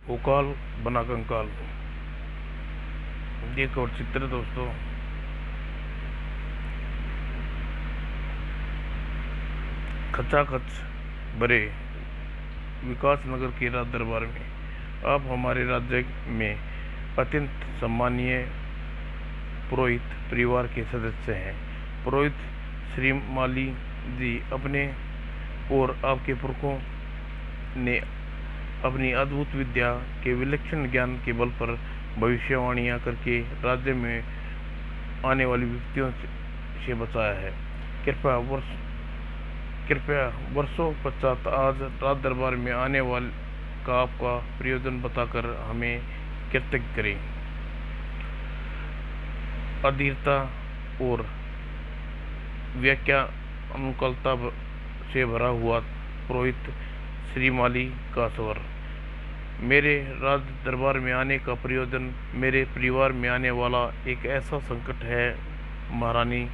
उकाल बना कंकाल। एक और चित्र दोस्तों, खचाखच भरे विकास नगर के राज दरबार में आप हमारे राज्य में अत्यंत सम्मानीय पुरोहित परिवार के सदस्य हैं। पुरोहित श्री माली जी अपने और आपके पुरखों ने अपनी अद्भुत विद्या के विलक्षण ज्ञान के बल पर भविष्यवाणियां करके राज्य में आने वाली विपत्तियों से बचाया है। कृपया वर्षों पश्चात आज राज दरबार में आने वाले का आपका प्रयोजन बताकर हमें कृतज्ञ करें। अधीरता और व्याख्या अनुकूलता से भरा हुआ पुरोहित श्रीमाली का स्वर। मेरे राज दरबार में आने का प्रयोजन मेरे परिवार में आने वाला एक ऐसा संकट है महारानी,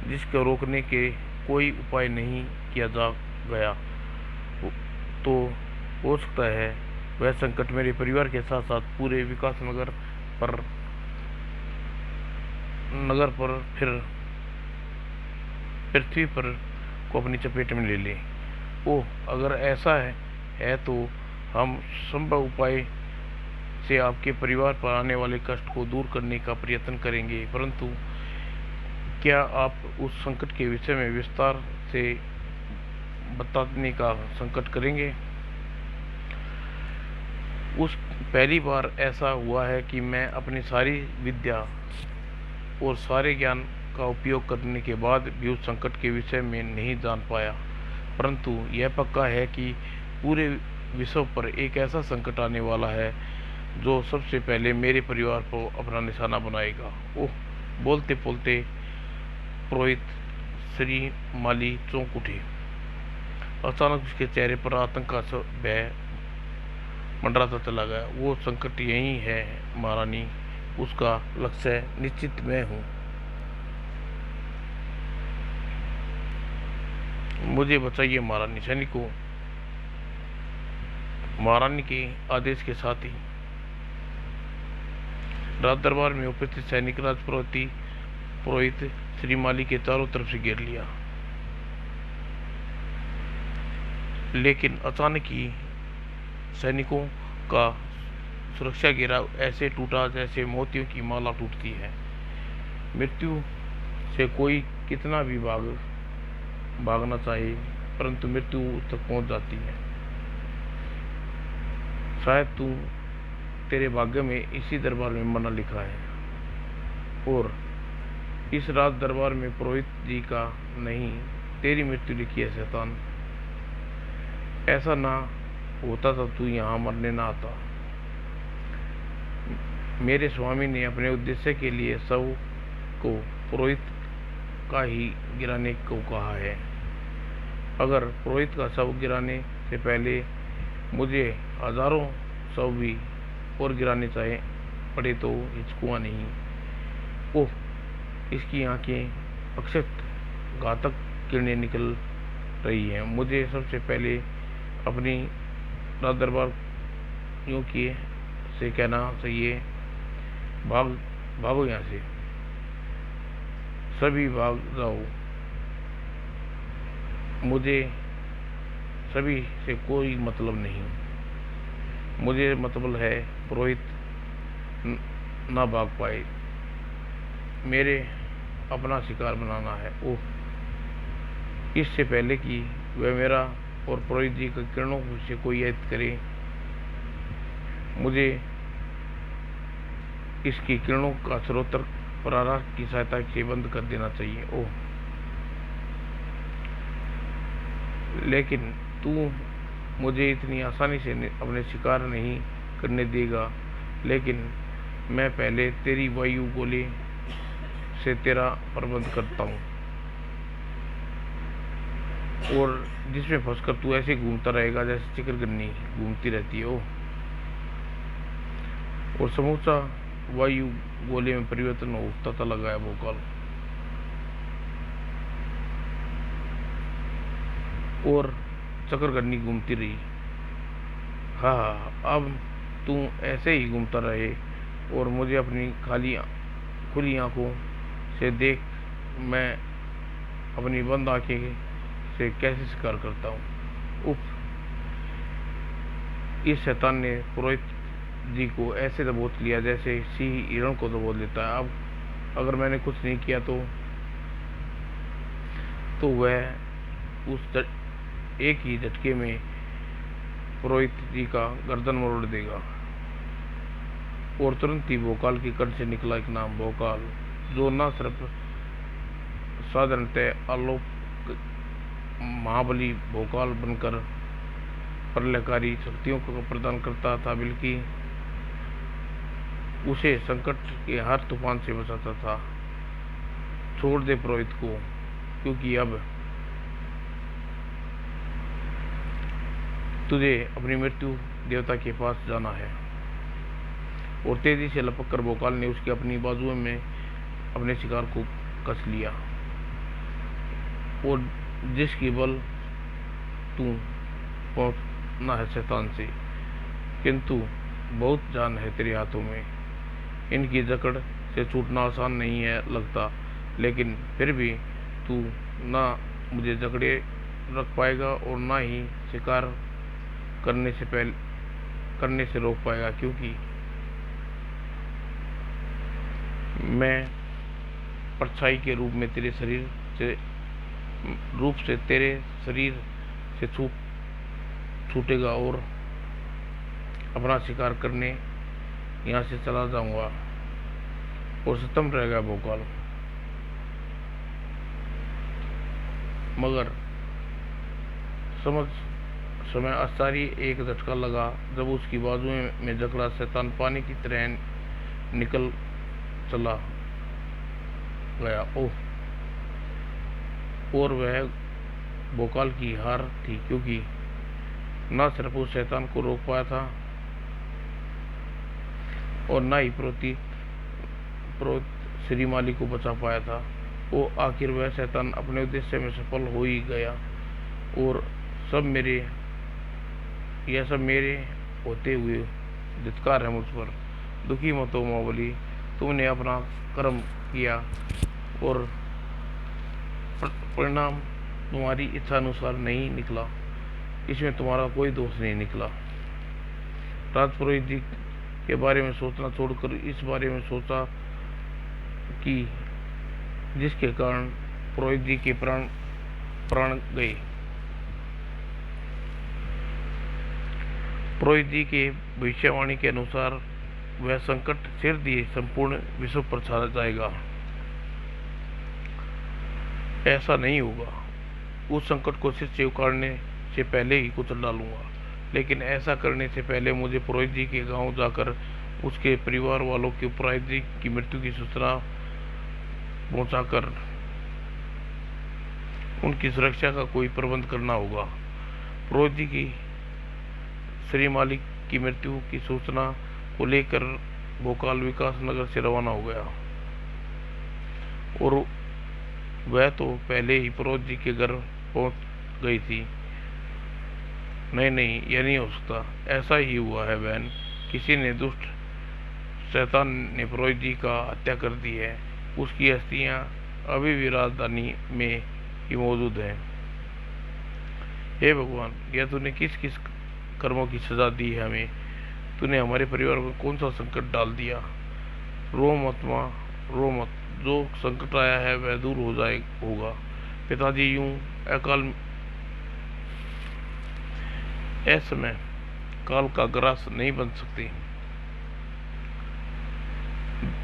जिसको रोकने के कोई उपाय नहीं किया जा गया। तो हो सकता है वह संकट मेरे परिवार के साथ साथ पूरे विकास नगर पर फिर पृथ्वी पर को अपनी चपेट में ले ले। ओह, अगर ऐसा है तो हम संभव उपाय से आपके परिवार पर आने वाले कष्ट को दूर करने का प्रयत्न करेंगे, परंतु क्या आप उस संकट के विषय में विस्तार से बताने का संकट करेंगे। उस पहली बार ऐसा हुआ है कि मैं अपनी सारी विद्या और सारे ज्ञान का उपयोग करने के बाद भी उस संकट के विषय में नहीं जान पाया, परंतु यह पक्का है कि पूरे विश्व पर एक ऐसा संकट आने वाला है जो सबसे पहले मेरे परिवार को अपना निशाना बनाएगा। ओह, बोलते बोलते पुरोहित श्री माली चौंक उठे। अचानक उसके चेहरे पर आतंक का भय मंडराता चला गया। वो संकट यही है महारानी, उसका लक्ष्य निश्चित मैं हूँ। मुझे बचाइए महारानी। सैनिकों, महारानी के आदेश के साथ ही राज दरबार में उपस्थित सैनिक पुरोहित श्रीमाली के चारों तरफ से घेर लिया, लेकिन अचानक ही सैनिकों का सुरक्षा घेराव ऐसे टूटा जैसे मोतियों की माला टूटती है। मृत्यु से कोई कितना भी भागना चाहे, परंतु मृत्यु तक पहुंच जाती है। शायद तेरे भाग्य में इसी दरबार में मरना लिखा है और इस राज दरबार में पुरोहित जी का नहीं, तेरी मृत्यु लिखी है शैतान। ऐसा ना होता तो तू यहाँ मरने ना आता। मेरे स्वामी ने अपने उद्देश्य के लिए शव को पुरोहित का ही गिराने को कहा है। अगर पुरोहित का शव गिराने से पहले मुझे हजारों शव भी और गिराने चाहे पड़े तो हिचकुआ नहीं। ओह, इसकी आंखें अक्षत घातक किरणें निकल रही हैं। मुझे सबसे पहले अपनी राज दरबारियों से कहना चाहिए, भागो यहाँ से, सभी भाग जाओ। मुझे सभी से कोई मतलब नहीं। मुझे मतलब है पुरोहित ना भाग पाए, मेरे अपना शिकार बनाना है। ओह, इससे पहले कि वह मेरा और पुरोहित जी के किरणों से कोई ऐत करे, मुझे इसकी किरणों का स्रोत पराग की सहायता से बंद कर देना चाहिए। ओह, लेकिन तू मुझे इतनी आसानी से अपने शिकार नहीं करने देगा। लेकिन मैं पहले तेरी वायु गोली से तेरा प्रबंध करता हूँ और जिसमें फंसकर तू ऐसे घूमता रहेगा जैसे चिकरगन्नी घूमती रहती है। ओह, और समूचा वायु गोले में परिवर्तन होता था लगाया भोकाल, और चकरगन्नी घूमती रही। हाँ, अब तू ऐसे ही घूमता रहे और मुझे अपनी खुली आंखों से देख, मैं अपनी बंद आंखें से कैसे शिकार करता हूँ। उफ! इस शैतान ने पुरोहित जी को ऐसे दबोच लिया जैसे सिंह हिरण को दबोच लेता है। अब अगर मैंने कुछ नहीं किया तो वह एक ही झटके में पुरोहित जी का गर्दन मरोड़ देगा। और तुरंत ही भोकाल के कंठ से निकला एक नाम, भोकाल, जो न सिर्फ साधारणतः आलोक महाबली भोकाल बनकर प्रलयकारी शक्तियों को प्रदान करता था, बल्कि उसे संकट के हर तूफान से बचाता था। छोड़ दे पुरोहित को, क्योंकि अब तुझे अपनी मृत्यु देवता के पास जाना है। और तेजी से लपक कर भोकाल ने उसके अपनी बाजुओं में अपने शिकार को कस लिया। और जिसकी बल तू पहुंचना है शैतान से, किंतु बहुत जान है तेरे हाथों में। इनकी जकड़ से छूटना आसान नहीं है लगता, लेकिन फिर भी तू ना मुझे जकड़े रख पाएगा और ना ही शिकार करने से रोक पाएगा, क्योंकि मैं परछाई के रूप में तेरे शरीर से छूटेगा और अपना शिकार करने यहाँ से चला जाऊंगा और खत्म रहेगा भोकाल। मगर समय आश्चर्य एक झटका लगा जब उसकी बाजुओं में जकड़ा शैतान पानी की तरह निकल चला गया। ओह! और वह भोकाल की हार थी, क्योंकि न सिर्फ उस शैतान को रोक पाया था और न ही पुरोहित श्रीमाली को बचा पाया था। वो आखिर वह शैतान अपने उद्देश्य में सफल हो ही गया। और यह सब मेरे होते हुए धिक्कार है मुझ पर। दुखी मत हो महाबली, तुमने अपना कर्म किया और परिणाम तुम्हारी इच्छा अनुसार नहीं निकला। इसमें तुम्हारा कोई दोष नहीं निकला। राजपुरोहित जी के बारे में सोचना छोड़कर इस बारे में सोचा कि जिसके कारण पुरोहित जी के प्राण गए। पुरोहित जी के भविष्यवाणी के अनुसार वह संकट सिर दिए संपूर्ण विश्व पर छा जाएगा। ऐसा नहीं होगा। उस संकट को सिर से उखाड़ने से पहले ही कुचल डालूंगा, लेकिन ऐसा करने से पहले मुझे पुरोहित जी के गांव जाकर उसके परिवार वालों के पुरोहित जी की मृत्यु की सूचना पहुंचाकर उनकी सुरक्षा का कोई प्रबंध करना होगा। पुरोहित जी की श्रीमाली की मृत्यु की सूचना को लेकर भोकाल विकास नगर से रवाना हो गया और वह तो पहले ही पुरोहित जी के घर पहुंच गई थी। नहीं, यह नहीं हो सकता। ऐसा ही हुआ है बहन। किसी ने दुष्ट शैतान ने पुरोहित जी का हत्या कर दी है। उसकी अस्थियां अभी भी राजधानी में ही मौजूद हैं। हे भगवान, यह तूने किस किस कर्मों की सजा दी है हमें। तूने हमारे परिवार को कौन सा संकट डाल दिया। रो मत माँ, रो मत। जो संकट आया है वह दूर होगा। पिताजी यूं अकाल असमय काल का ग्रास नहीं बन सकते।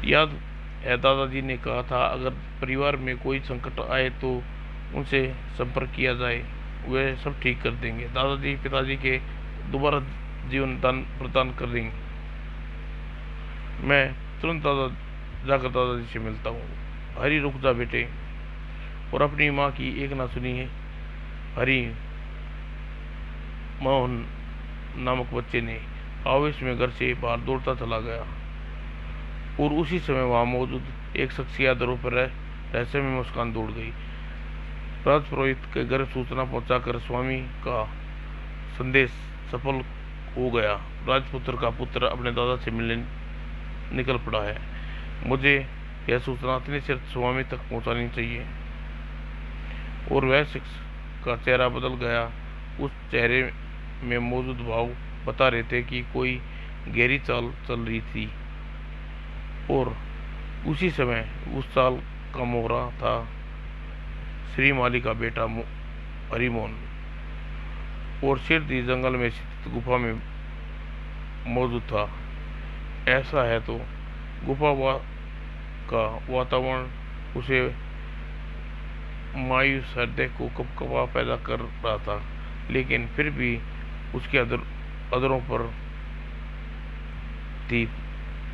याद है दादाजी ने कहा था, अगर परिवार में कोई संकट आए तो उनसे संपर्क किया जाए, वे सब ठीक कर देंगे। दादाजी पिताजी के दोबारा जीवन दान प्रदान कर देंगे। मैं तुरंत जाकर दादाजी से मिलता हूँ। हरी, रुक जा बेटे। और अपनी माँ की एक ना सुनी है। हरी मोहन नामक बच्चे ने आवेश में घर से बाहर दौड़ता चला गया और उसी समय वहां मौजूद एक शख्सियत दरों पर रहस्य में मुस्कान दौड़ गई। राजपुरोहित के घर सूचना पहुंचाकर स्वामी का संदेश सफल हो गया। राजपुत्र का पुत्र अपने दादा से मिलने निकल पड़ा है। मुझे यह सूचना इतनी सिर्फ स्वामी तक पहुंचानी चाहिए। और वह शख्स का चेहरा बदल गया। उस चेहरे में मौजूद भाव बता रहे थे कि कोई गहरी चाल चल रही थी। और उसी समय उस चाल का मोहरा था श्री माली का बेटा हरिमोहन, और सिरदी जंगल में स्थित गुफा में मौजूद था। ऐसा है तो गुफा का वातावरण उसे मायूस हृदय को कपकपा पैदा कर रहा था, लेकिन फिर भी उसके अधरों पर थी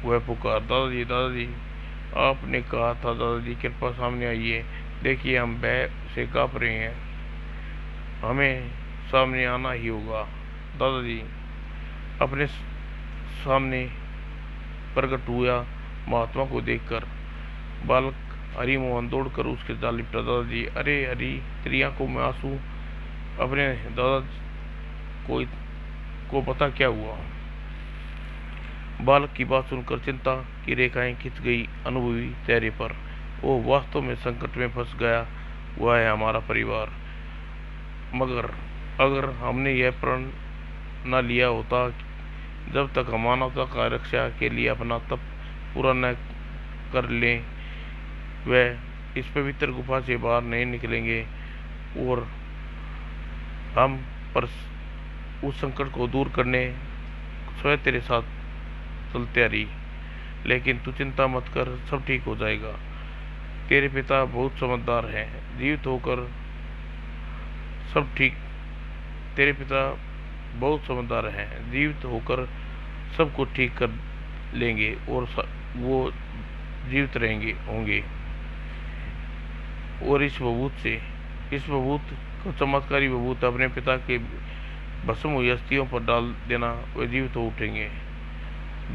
वह पुकार, दादाजी दादाजी। आपने कहा था दादाजी कृपा सामने आइए, देखिए हम भय से कांप रहे हैं, हमें सामने आना ही होगा। दादाजी अपने सामने प्रकट हुआ महात्मा को देखकर बालक हरिमोहन दौड़कर उसके जाल लिपटा। दादाजी, अरे हरी, तेरी आंखों में आंसू, अपने दादा को पता क्या हुआ? बालक की बात सुनकर चिंता की रेखाएं खिंच गई अनुभवी चेहरे पर। वो वास्तव में संकट में फंस गया हुआ है हमारा परिवार। मगर अगर हमने यह प्रण न लिया होता जब तक हम मानवता का रक्षा के लिए अपना तप पूरा न कर लें, वह इस पवित्र गुफा से बाहर नहीं निकलेंगे। और हम पर उस संकट को दूर करने स्वयं तेरे साथ चलते आ रही। लेकिन तू चिंता मत कर, सब ठीक हो जाएगा। तेरे पिता बहुत समझदार हैं, जीवित होकर सब ठीक। तेरे पिता बहुत समझदार हैं, जीवित होकर सब कुछ ठीक कर लेंगे और वो जीवित होंगे। और इस बबूत को चमत्कारी बबूत अपने पिता के भस्म हुई अस्थियों पर डाल देना, वे जीवित हो उठेंगे।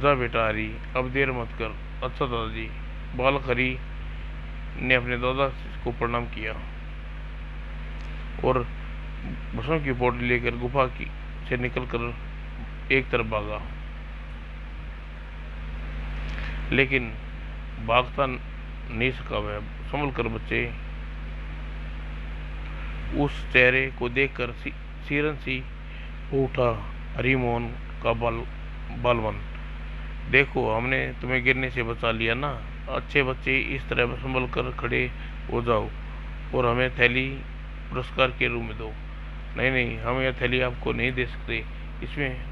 जा बेटा हरी, अब देर मत कर। अच्छा दादाजी। बालक हरी ने अपने दादा को प्रणाम किया और भस्म की पोटली लेकर गुफा से निकलकर एक तरफ भागा। लेकिन भागता नहीं सका वह। संभल कर बच्चे। उस चेहरे को देखकर सीरन सी हो उठा हरिमोहन का बालवन। देखो, हमने तुम्हें गिरने से बचा लिया ना। अच्छे बच्चे, इस तरह संभल कर खड़े हो जाओ और हमें थैली पुरस्कार के रूप में दो। नहीं नहीं, हम यह थैली आपको नहीं दे सकते, इसमें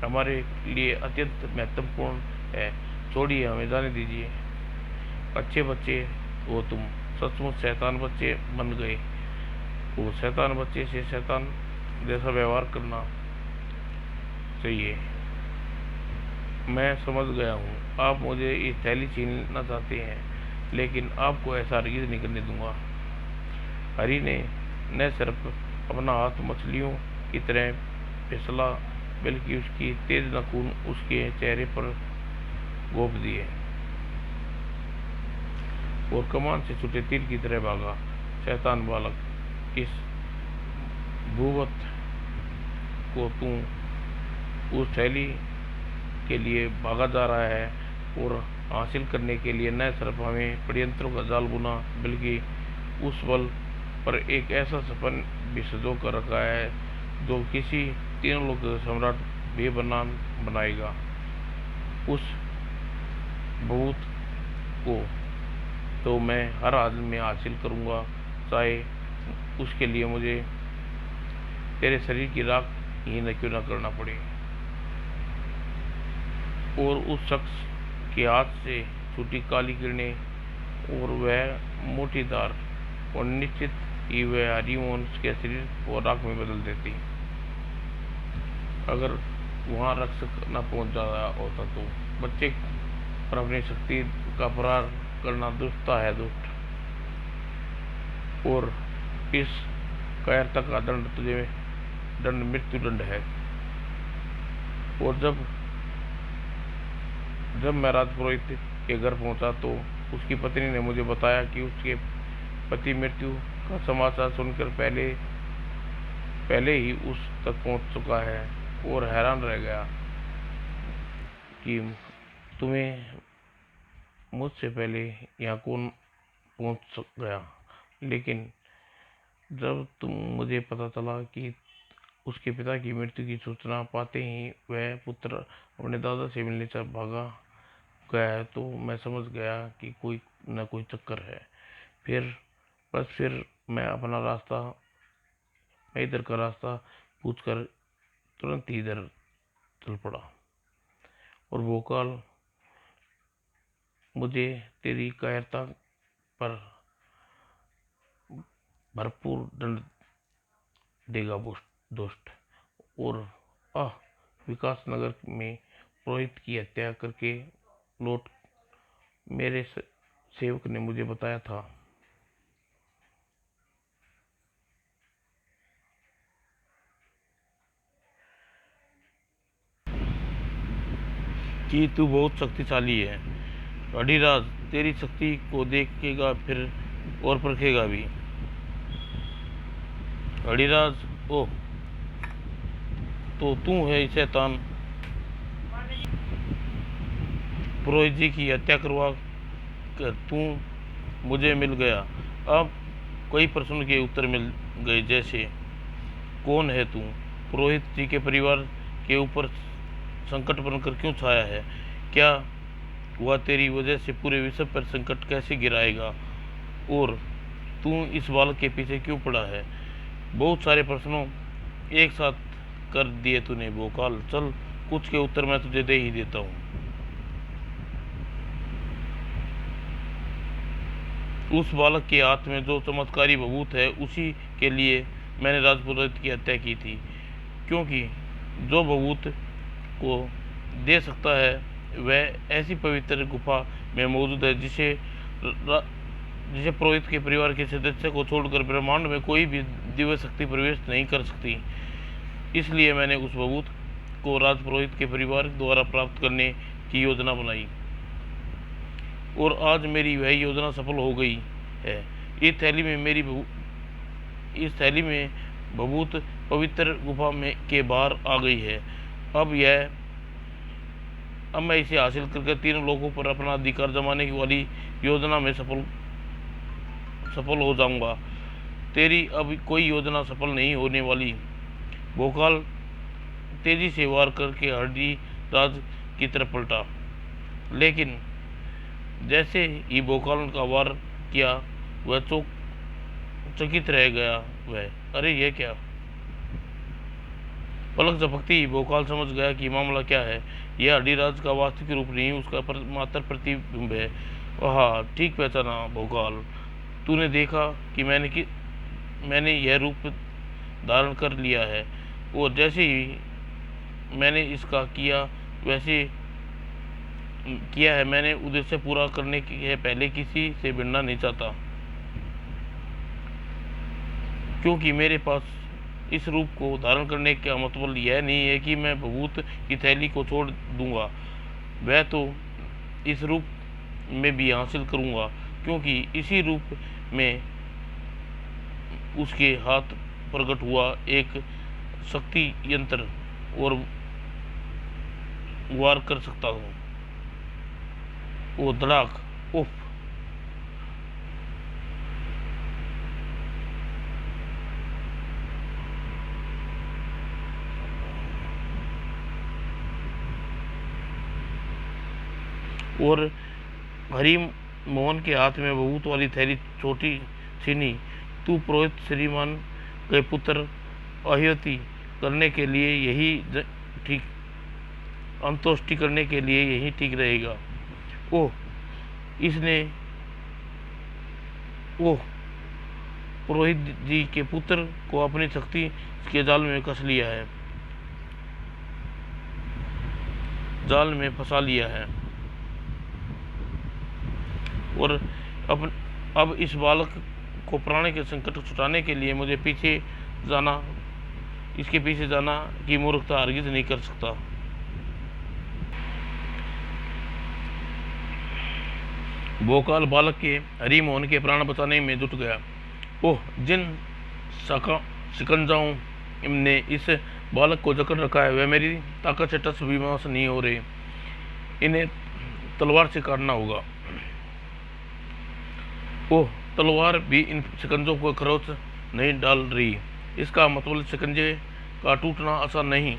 हमारे लिए अत्यंत महत्वपूर्ण है। छोड़िए, हमें जाने दीजिए। अच्छे बच्चे हो तुम, सचमुच शैतान बच्चे बन गए। वो शैतान बच्चे से शैतान जैसा व्यवहार करना चाहिए। मैं समझ गया हूँ, आप मुझे इस थैली छीनना चाहते हैं, लेकिन आपको ऐसा हरगिज़ नहीं करने दूंगा। हरी ने न सिर्फ अपना हाथ मछलियों की तरह फिसला, बल्कि उसकी तेज नाखून उसके चेहरे पर घोंप दिए और कमान से छूटे तीर की तरह भागा। शैतान बालक, इस भूवत को तू उस थैली के लिए भागा जा रहा है और हासिल करने के लिए न सिर्फ हमें षड्यंत्रों का जाल बुना, बल्कि उस बल पर एक ऐसा सपन भी सजो कर रखा है जो किसी तीनों लोग सम्राट बेबनान बनाएगा। उस भूत को तो मैं हर हाल में हासिल करूंगा, चाहे उसके लिए मुझे तेरे शरीर की राख ही न क्यों न करना पड़े। और उस शख्स के हाथ से छूटी काली किरणें और वह मोटी धार, और निश्चित ही वह हरिमोहन के शरीर को राख में बदल देती। अगर वहां रक्षक न पहुंच जाया होता तो बच्चे पर अपनी शक्ति का प्रहार करना दुष्टता है, दुष्ट। और इस कायरता का दंड मृत्यु दंड है। और जब मैं राजपुरोहित के घर पहुंचा तो उसकी पत्नी ने मुझे बताया कि उसके पति मृत्यु का समाचार सुनकर पहले ही उस तक पहुंच चुका है। और हैरान रह गया कि तुम्हें मुझसे पहले यहाँ कौन पहुँच गया। लेकिन जब मुझे पता चला कि उसके पिता की मृत्यु की सूचना पाते ही वह पुत्र अपने दादा से मिलने से भागा गया है, तो मैं समझ गया कि कोई न कोई चक्कर है। फिर मैं इधर का रास्ता पूछकर तुरंत ही इधर चल पड़ा। और भोकाल, मुझे तेरी कायरता पर भरपूर दंड देगा दोस्त। और विकास नगर में पुरोहित की हत्या करके लौट मेरे सेवक ने मुझे बताया था कि तू बहुत शक्तिशाली है। अडिराज तेरी शक्ति को देखेगा फिर और परखेगा भी। अडिराज, ओह, तो तू है शैतान। पुरोहित जी की हत्या करवा कर तू मुझे मिल गया। अब कई प्रश्न के उत्तर मिल गए, जैसे कौन है तू, पुरोहित जी के परिवार के ऊपर संकट बनकर क्यों छाया है, क्या वह तेरी वजह से पूरे विश्व पर संकट कैसे गिराएगा, और तू इस बालक के पीछे क्यों पड़ा है। बहुत सारे प्रश्नों एक साथ कर दिए तूने भोकाल। चल, कुछ के उत्तर मैं तुझे दे ही देता हूँ। उस बालक के हाथ में जो चमत्कारी भभूत है, उसी के लिए मैंने राजपुरोहित की हत्या की थी, क्योंकि जो भभूत को दे सकता है वह ऐसी पवित्र गुफा में मौजूद है जिसे पुरोहित के परिवार के सदस्य को छोड़कर ब्रह्मांड में कोई भी दिव्य शक्ति प्रवेश नहीं कर सकती। इसलिए मैंने उस भभूत को राजपुरोहित के परिवार द्वारा प्राप्त करने की योजना बनाई, और आज मेरी वह योजना सफल हो गई है। इस थैली में भभूत पवित्र गुफा में के बाहर आ गई है। अब मैं इसे हासिल करके तीनों लोगों पर अपना अधिकार जमाने वाली योजना में सफल हो जाऊंगा। तेरी अब कोई योजना सफल नहीं होने वाली। भोकाल तेजी से वार करके अडिराज की तरफ पलटा, लेकिन जैसे ही भोकाल का वार किया वह चकित रह गया। अरे ये क्या। पलक झपकती ही भोकाल समझ गया कि मामला क्या है। यह अडिराज का वास्तविक रूप नहीं, उसका मात्र प्रतिबिंब है। हाँ, ठीक पहचाना भोकाल। तूने देखा कि मैंने यह रूप धारण कर लिया है, और जैसे ही मैंने इसका वैसे किया है। मैंने उद्देश्य पूरा करने के पहले किसी से भिड़ना नहीं चाहता, क्योंकि मेरे पास इस रूप को धारण करने का मतलब यह नहीं है कि मैं भभूत की थैली को छोड़ दूंगा। वह तो इस रूप में भी हासिल करूंगा, क्योंकि इसी रूप में उसके हाथ प्रकट हुआ एक शक्ति यंत्र और वार कर सकता हूँ। वो धड़ाक, उफ। और हरि मोहन के हाथ में भभूत वाली थैली छोटी छीनी। तू पुरोहित श्रीमान के पुत्र अहिति करने के लिए यही ठीक, अंतोष्टि करने के लिए यही ठीक रहेगा। ओह, पुरोहित जी के पुत्र को अपनी शक्ति के जाल में कस लिया है, जाल में फंसा लिया है। और अब इस बालक को प्राण के संकट छुटाने के लिए मुझे इसके पीछे जाना की मूर्खता हरगिज नहीं कर सकता। भोकाल बालक के हरि मोहन के प्राण बचाने में जुट गया। ओह, जिन शिकंजाओं ने इस बालक को जकड़ रखा है। वह मेरी ताकत से टस भी मस नहीं हो रहे। इन्हें तलवार से काटना होगा। ओह, तलवार भी इन शिकंजों को खरोच नहीं डाल रही। इसका मतलब शिकंजे का टूटना आसान नहीं,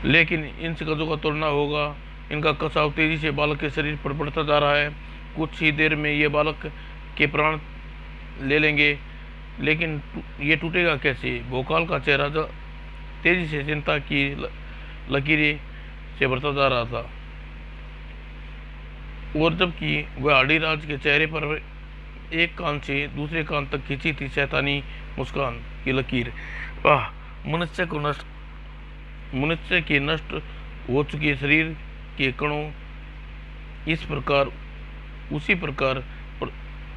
लेकिन इन शिकंजों का तोड़ना होगा। इनका कसाव तेजी से बालक के शरीर पर बढ़ता जा रहा है। कुछ ही देर में ये बालक के प्राण ले लेंगे, लेकिन ये टूटेगा कैसे? भोकाल का चेहरा तेजी से चिंता की लकीरें से भरता जा रहा था, और जबकि वह आड़ीराज के चेहरे पर एक कान से दूसरे कान तक खींची थी शैतानी मुस्कान की लकीर। वाह, मनुष्य के नष्ट हो चुके शरीर के कणों इस प्रकार उसी प्रकार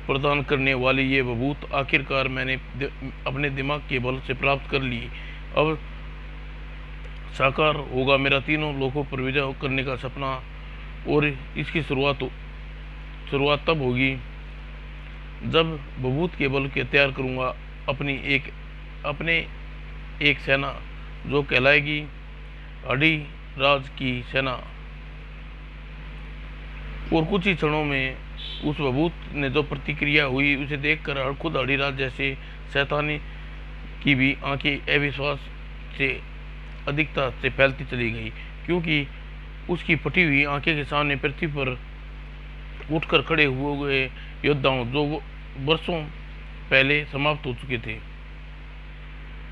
प्रदान करने वाली ये बबूत आखिरकार मैंने अपने दिमाग के बल से प्राप्त कर ली। अब साकार होगा मेरा तीनों लोगों पर विजय करने का सपना, और इसकी शुरुआत तब होगी जब बबूत के बल के तैयार करूंगा अपने एक सेना जो कहलाएगी आड़ीराज की सेना। और कुछ ही क्षणों में उस बबूत ने जो प्रतिक्रिया हुई उसे देखकर खुद आड़ीराज जैसे शैतानी की भी आंखें अविश्वास से अधिकता से फैलती चली गई, क्योंकि उसकी फटी हुई आंखें के सामने पृथ्वी पर उठकर खड़े हुए योद्धाओं जो वर्षों पहले समाप्त हो चुके थे,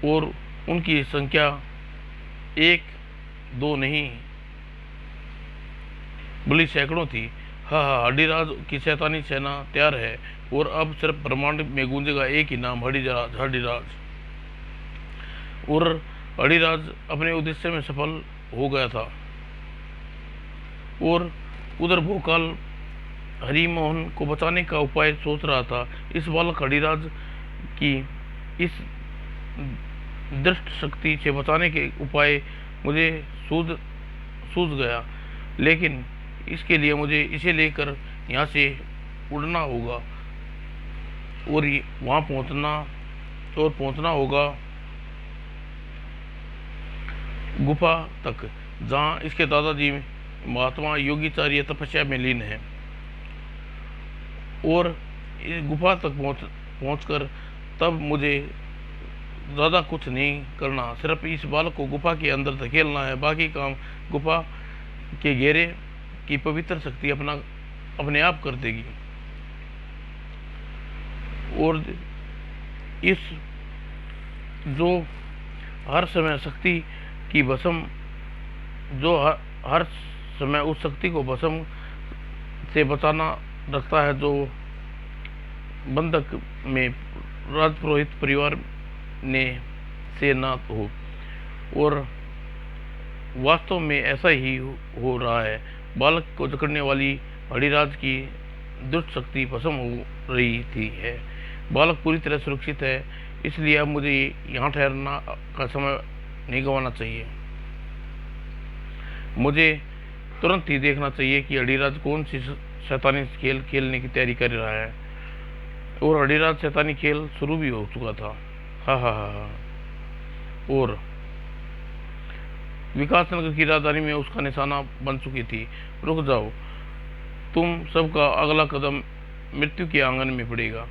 और उनकी संख्या एक दो नहीं बल्कि सैकड़ों थी। हाँ, आड़ीराज की शैतानी सेना तैयार है, और अब सिर्फ ब्रह्मांड में गूंजेगा एक ही नाम, आड़ीराज। और आड़ीराज अपने उद्देश्य में सफल हो गया था। और उधर भोकाल हरिमोहन को बचाने का उपाय सोच रहा था। इस बालक आड़ीराज की इस दृष्ट शक्ति से बचाने के उपाय मुझे सूझ गया, लेकिन इसके लिए मुझे इसे लेकर यहाँ से उड़ना होगा और वहाँ पहुँचना होगा गुफा तक, जहाँ इसके दादाजी महात्मा योगीचार्य तपस्या में लीन है। और इस गुफा तक पहुंचकर तब मुझे ज़्यादा कुछ नहीं करना, सिर्फ इस बालक को गुफा के अंदर धकेलना है। बाकी काम गुफा के घेरे की पवित्र शक्ति अपने आप कर देगी। और इस जो हर समय शक्ति की भस्म जो हर समय उस शक्ति को भस्म से बचाना रखता है, जो बंधक में राजपुरोहित परिवार ने से ना हो। और वास्तव में ऐसा ही हो रहा है। बालक को जकड़ने वाली आड़ीराज की दुष्ट शक्ति भस्म हो रही थी है। बालक पूरी तरह सुरक्षित है, इसलिए अब मुझे यहाँ ठहरना का समय नहीं गंवाना चाहिए। मुझे तुरंत ही देखना चाहिए कि आड़ीराज कौन सी शैतानी खेल खेलने की तैयारी कर रहा है। और आड़ीराज शैतानी खेल शुरू भी हो चुका था। हा। और विकासनगर की राजधानी में उसका निशाना बन चुकी थी। रुक जाओ, तुम सबका अगला कदम मृत्यु के आंगन में पड़ेगा।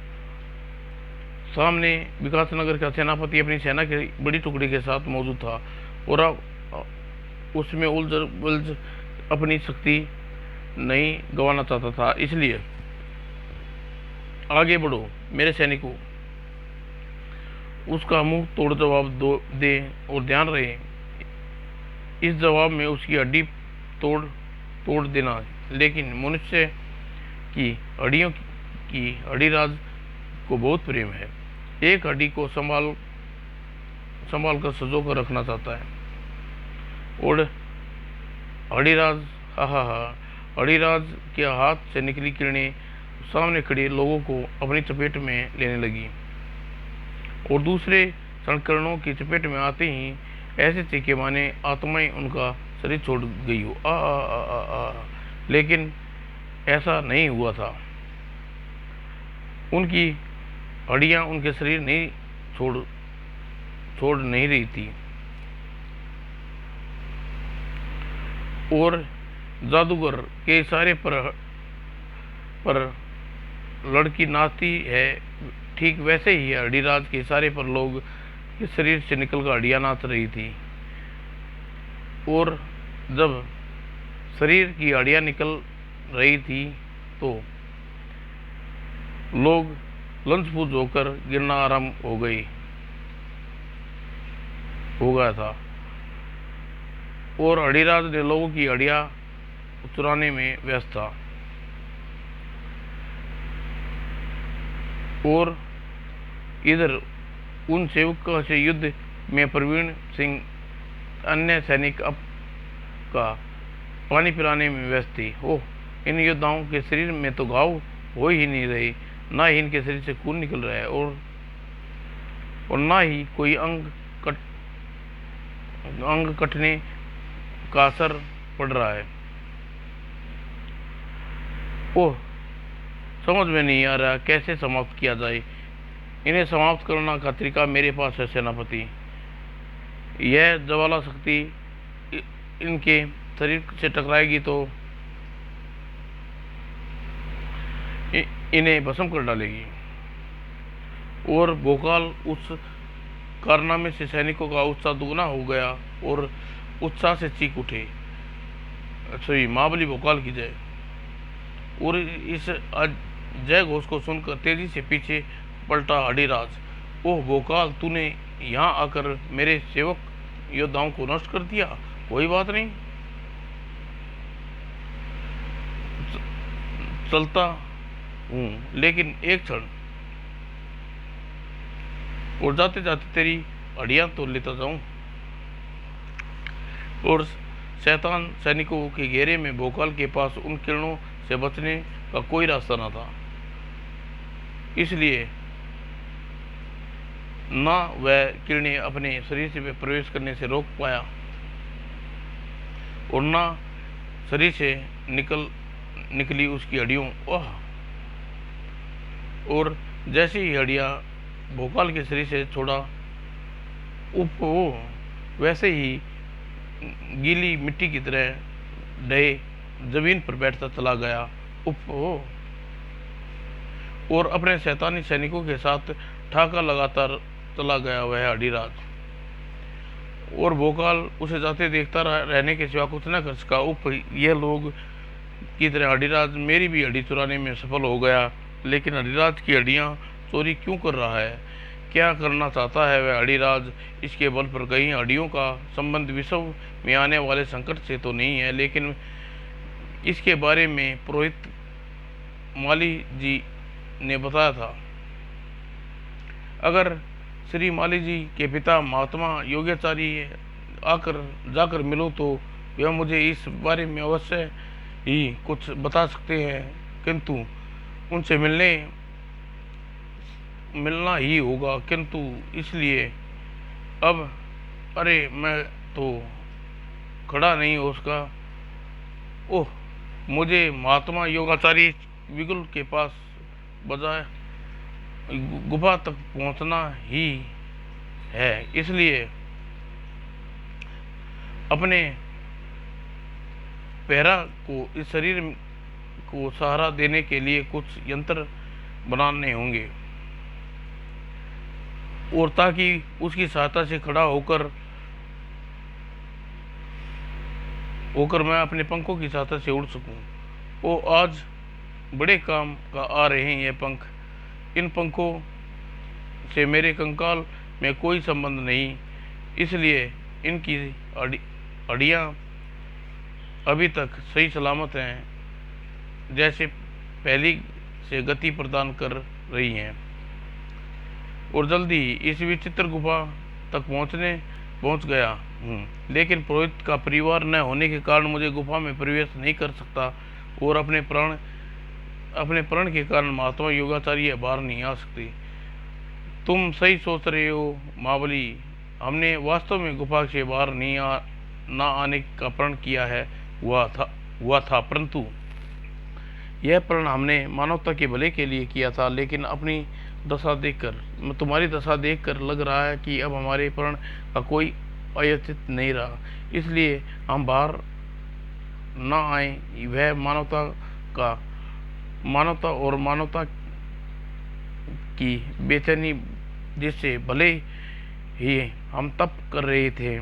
सामने विकासनगर का सेनापति अपनी सेना की बड़ी टुकड़ी के साथ मौजूद था, और अब उसमें उलझ अपनी शक्ति नहीं गंवाना चाहता था। इसलिए आगे बढ़ो मेरे सैनिकों, उसका मुंह तोड़ जवाब दे, और ध्यान रहे इस जवाब में उसकी हड्डी तोड़ देना। लेकिन मनुष्य की हड्डियों की आड़ीराज को बहुत प्रेम है। एक हड्डी को संभाल कर सजो कर रखना चाहता है। और आड़ीराज आड़ीराज के हाथ से निकली किरणें सामने खड़े लोगों को अपनी चपेट में लेने लगी, और दूसरे क्षणकरणों की चपेट में आते ही ऐसे चीखे माने आत्माएं उनका शरीर छोड़ गई हो। आ। लेकिन ऐसा नहीं हुआ था। उनकी हड्डियां उनके शरीर नहीं छोड़ नहीं रही थी और जादूगर के इशारे पर लड़की नाचती है, ठीक वैसे ही हड्डीराज के इशारे पर लोग के शरीर से निकलकर हड्डियां नाच रही थी। और जब शरीर की हड्डियां निकल रही थी तो लोग लंचपूज होकर गिरना आरंभ हो गया था और हड्डीराज ने लोगों की हड्डियां चुराने में व्यस्त था। और इधर उन सेवकों से युद्ध में प्रवीण सिंह अन्य सैनिक अब का पानी पिलाने में व्यस्त थी। ओह, इन योद्धाओं के शरीर में तो घाव हो ही नहीं रहे, ना ही इनके शरीर से खून निकल रहा है और ना ही कोई अंग कटने का असर पड़ रहा है। ओह, समझ में नहीं आ रहा कैसे समाप्त किया जाए। इन्हें समाप्त करने का तरीका मेरे पास है सेनापति। यह ज्वाला शक्ति इनके शरीर से टकराएगी तो इन्हें भस्म कर डालेगी। और भोकाल उस कारनामे से सैनिकों का उत्साह दुगना हो गया और उत्साह से चीख उठे, सही महाबली भोकाल की जय। और इस जय घोष को सुनकर तेजी से पीछे पलटा हड्डीराज। ओह भोकाल, तूने यहाँ आकर मेरे सेवक योद्धाओं को नष्ट कर दिया। कोई बात नहीं, चलता हूँ, लेकिन एक क्षण, और जाते जाते तेरी हड्डियां तो लेता जाऊं। और शैतान सैनिकों के घेरे में भोकाल के पास उन किरणों से बचने का कोई रास्ता न था, इसलिए ना वह किरणें अपने शरीर से प्रवेश करने से रोक पाया और ना शरीर से निकली उसकी हड्डियों। और जैसे ही हड्डियां भोकाल के शरीर से छोड़ा वैसे ही गीली मिट्टी की तरह ढहे जमीन पर बैठता चला गया। और अपने शैतानी सैनिकों के साथ ठाका लगातार चला गया वह हड्डीराज। और भोकाल उसे जाते देखता रहने के सिवा कुछ न कर सका। यह लोग की तरह हड्डीराज मेरी भी हड्डी चुराने में सफल हो गया, लेकिन हड्डीराज की हड्डियां चोरी क्यों कर रहा है? क्या करना चाहता है वह हड्डीराज? इसके बल पर कहीं हड्डियों का संबंध विश्व में आने वाले संकट से तो नहीं है, लेकिन इसके बारे में पुरोहित माली जी ने बताया था। अगर श्री माली जी के पिता महात्मा योगाचार्य जाकर मिलूं तो वह मुझे इस बारे में अवश्य ही कुछ बता सकते हैं, किंतु उनसे मिलना ही होगा। किंतु इसलिए अब अरे मैं तो खड़ा नहीं हो उसका। ओह, मुझे महात्मा योगाचार्य विगुल के पास बजाय गुफा तक पहुंचना ही है, इसलिए अपने पैरा को इस शरीर को सहारा देने के लिए कुछ यंत्र बनाने होंगे और ताकि उसकी सहायता से खड़ा होकर मैं अपने पंखों की सहायता से उड़ सकूं। वो आज बड़े काम का आ रहे हैं ये पंख। इन पंखों से मेरे कंकाल में कोई संबंध नहीं, इसलिए इनकी हड्डियां अभी तक सही सलामत हैं, जैसे पहली से गति प्रदान कर रही हैं। और जल्दी इस विचित्र गुफा तक पहुंच गया हूँ, लेकिन पुरोहित का परिवार न होने के कारण मुझे गुफा में प्रवेश नहीं कर सकता और अपने प्रण के कारण महात्मा योगाचार्य बाहर नहीं आ सकते। तुम सही सोच रहे हो महाबली, हमने वास्तव में गुफा से बाहर ना आने का प्रण किया है हुआ था, परंतु यह प्रण हमने मानवता के भले के लिए किया था, लेकिन अपनी तुम्हारी दशा देखकर लग रहा है कि अब हमारे प्रण का कोई औचित्य नहीं रहा, इसलिए हम बाहर न आए। वह का मानवता की बेचैनी, जिससे भले ही हम तप कर रहे थे,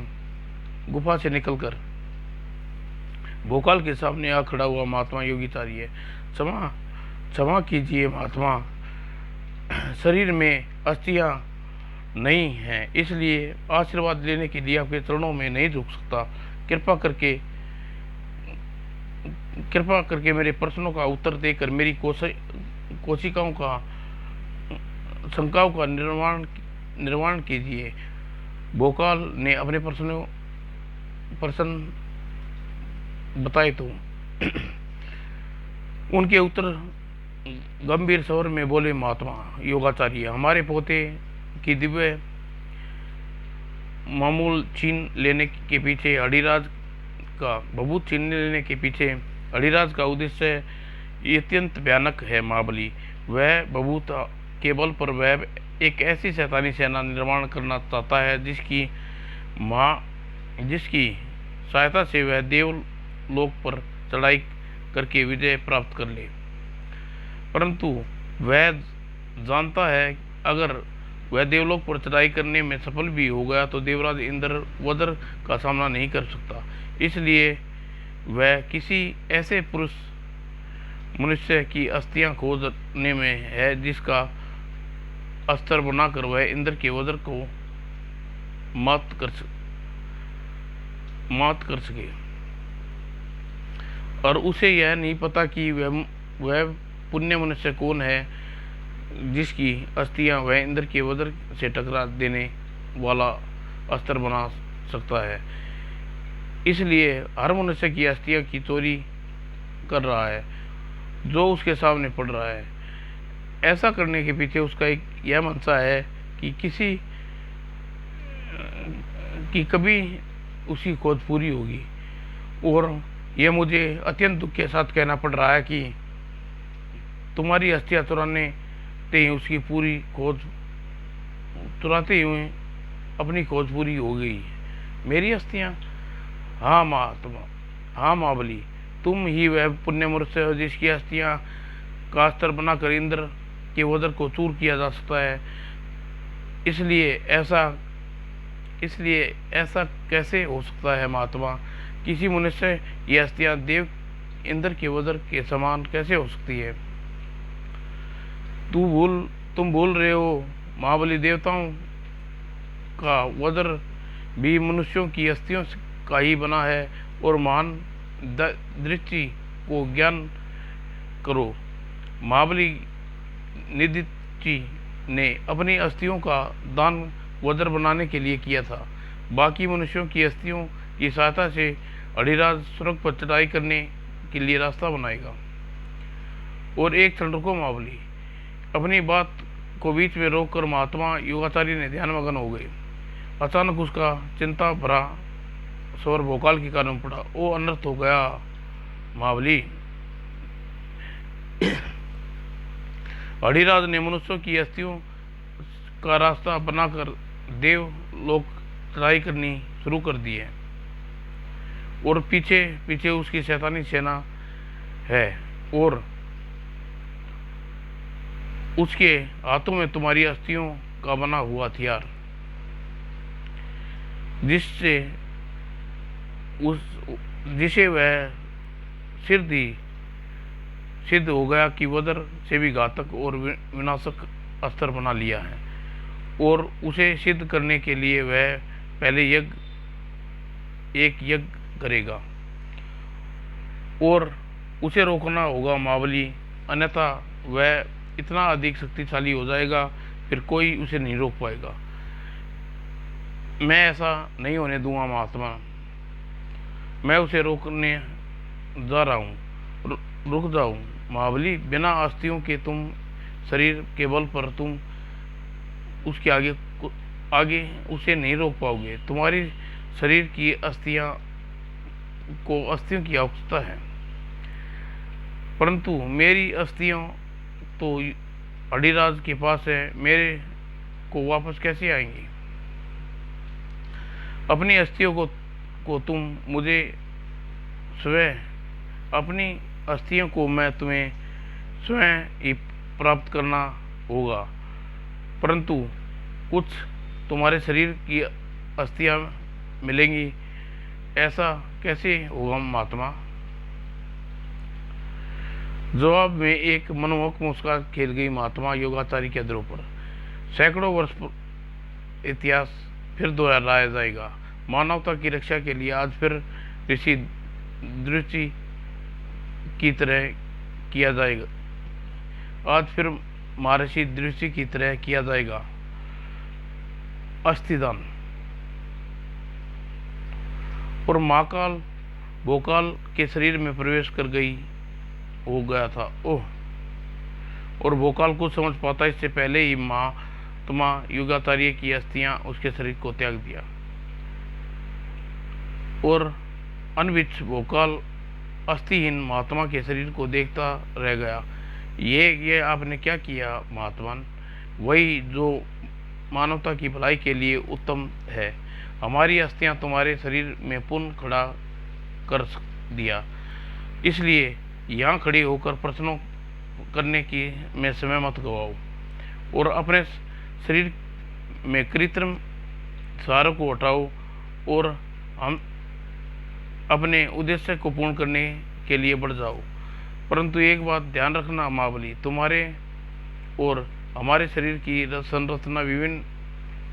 गुफा से निकलकर भोकाल के सामने आ खड़ा हुआ महात्मा योगीचार्य। क्षमा क्षमा कीजिए महात्मा, शरीर में अस्थियां नहीं हैं, इसलिए आशीर्वाद लेने के लिए आपके चरणों में नहीं झुक सकता। कृपा करके मेरे प्रश्नों का उत्तर देकर मेरी कोशिकाओं का शंकाओं का निर्माण कीजिए। भोकाल ने अपने प्रश्न बताए तो उनके उत्तर गंभीर स्वर में बोले, महात्मा योगाचार्य, हमारे पोते की दिव्य मामूल छीन लेने के पीछे अड़ीराज का उद्देश्य अत्यंत भयानक है महाबली। वह भभूत के बल पर वह एक ऐसी शैतानी सेना निर्माण करना चाहता है जिसकी सहायता से वह देवलोक पर चढ़ाई करके विजय प्राप्त कर ले। परंतु वह जानता है अगर वह देवलोक पर चढ़ाई करने में सफल भी हो गया तो देवराज इंद्र वज्र का सामना नहीं कर सकता। इसलिए वह किसी ऐसे मनुष्य की अस्थियां खोजने में है जिसका अस्त्र बनाकर वह इंद्र के वज्र को मात कर सके। और उसे यह नहीं पता कि वह पुण्य मनुष्य कौन है जिसकी अस्थियां वह इंद्र के वज्र से टकरा देने वाला अस्त्र बना सकता है। इसलिए हर मनुष्य की अस्थियां की चोरी कर रहा है जो उसके सामने पड़ रहा है। ऐसा करने के पीछे उसका एक यह मंशा है कि कभी उसकी खोज पूरी होगी। और यह मुझे अत्यंत दुख के साथ कहना पड़ रहा है कि तुम्हारी अस्थियां चुराते ही अपनी खोज पूरी हो गई। मेरी अस्थियां? हाँ महात्मा, हाँ महाबली, तुम ही वह पुण्य मनुष्य हो जिसकी अस्थियां का अस्त्र बनाकर इंद्र के वज्र को चूर किया जा सकता है। इसलिए ऐसा कैसे हो सकता है महात्मा? किसी मनुष्य की अस्थियां इंद्र के वज्र के समान कैसे हो सकती है? तुम भूल रहे हो महाबली, देवताओं का वज्र भी मनुष्यों की अस्थियों का ही बना है। और महान दृष्टि को ज्ञान करो, महाबली निदिति ने अपनी अस्थियों का दान वज्र बनाने के लिए किया था। बाकी मनुष्यों की अस्थियों की सहायता से अड़ीराज स्वर्ग पर चढ़ाई करने के लिए रास्ता बनाएगा। और एक क्षण रुको महाबली, अपनी बात को बीच में रोककर महात्मा योगाचार्य ने ध्यान मगन हो गए। अचानक उसका चिंता भरा स्वर भोकाल के कानों में पड़ा। ओ अनर्थ हो गया महाबली, अड़ीराज ने मनुष्यों की अस्थियों का रास्ता बनाकर देवलोक चढ़ाई करनी शुरू कर दी है और पीछे पीछे उसकी शैतानी सेना है और उसके हाथों में तुम्हारी अस्थियों का बना हुआ हथियार, जिसे वह सिद्ध हो गया कि वज्र से भी घातक और विनाशक अस्त्र बना लिया है। और उसे सिद्ध करने के लिए वह पहले एक यज्ञ करेगा और उसे रोकना होगा महाबली, अन्यथा वह इतना अधिक शक्तिशाली हो जाएगा फिर कोई उसे नहीं रोक पाएगा। मैं ऐसा नहीं होने दूंगा महात्मा, मैं उसे रोकने जा रहा हूँ। रुक जाओ महाबली, बिना अस्थियों के तुम शरीर के बल पर तुम उसके आगे उसे नहीं रोक पाओगे। तुम्हारी शरीर की अस्थियों की आवश्यकता है, परंतु मेरी अस्थियां तो अडिराज के पास है, मेरे को वापस कैसे आएंगी? अपनी अस्थियों को तुम मुझे स्वयं अपनी अस्थियों को मैं तुम्हें स्वयं ही प्राप्त करना होगा, परंतु कुछ तुम्हारे शरीर की अस्थियां मिलेंगी, ऐसा कैसे होगा महात्मा? जवाब में एक मनमोहक मुस्कान खेल गई महात्मा योगाचार्य के अधरों पर। सैकड़ों वर्ष इतिहास फिर दोहराया जाएगा। मानवता की रक्षा के लिए आज फिर ऋषि दृष्टि की तरह किया जाएगा, आज फिर महर्षि दृष्टि की तरह किया जाएगा अस्थिदान। और महाकाल भोकाल के शरीर में प्रवेश कर गई हो गया था। ओह! और भोकाल कुछ समझ पाता इससे पहले ही महात्मा युगाचार्य की अस्थियां उसके शरीर को त्याग दिया। और अनविच भोकाल अस्थिहीन महात्मा के शरीर को देखता रह गया। ये आपने क्या किया महात्मन? वही जो मानवता की भलाई के लिए उत्तम है। हमारी अस्थियां तुम्हारे शरीर में पुनः खड़ा कर दिया, इसलिए यहाँ खड़ी होकर प्रश्नों करने की में समय मत गवाओ और अपने शरीर में कृत्रिम सहारों को हटाओ और हम अपने उद्देश्य को पूर्ण करने के लिए बढ़ जाओ। परंतु एक बात ध्यान रखना महाबली, तुम्हारे और हमारे शरीर की संरचना विभिन्न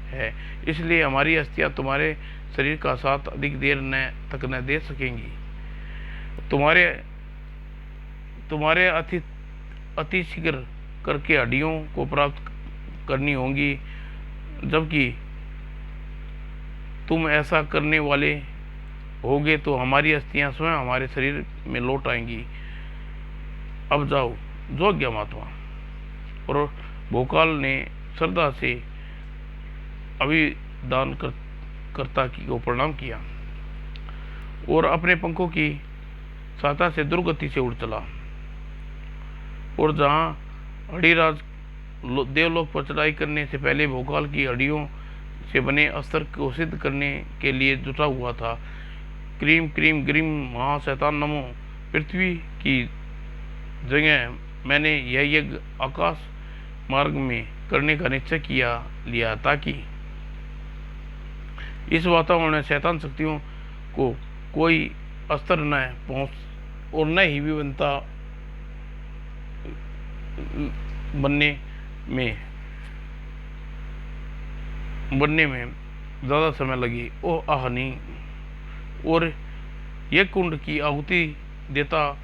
है, इसलिए हमारी अस्थियां तुम्हारे शरीर का साथ अधिक देर तक न दे सकेंगी। तुम्हारे अति शीघ्र करके हड्डियों को प्राप्त करनी होंगी, जबकि तुम ऐसा करने वाले होगे तो हमारी अस्थियां स्वयं हमारे शरीर में लौट आएंगी। अब जाओ, जो आज्ञा महात्मा। और भोकाल ने श्रद्धा से अभिदान कर्ता को प्रणाम किया और अपने पंखों की सहायता से दुर्गति से उड़ चला। और जहां अडिराज देवलोक पर चढ़ाई करने से पहले भोकाल की हड्डियों से बने अस्त्र को सिद्ध करने के लिए जुटा हुआ था, क्रीम क्रीम ग्रीम महाशैतान नमो, पृथ्वी की जगह मैंने यह यज्ञ आकाश मार्ग में करने का निश्चय लिया ताकि इस वातावरण में शैतान शक्तियों को कोई अस्त्र न पहुंच और न ही विभिन्नता बनने में ज़्यादा समय लगी। ओह आह नहीं! और यह कुंड की आहुति देता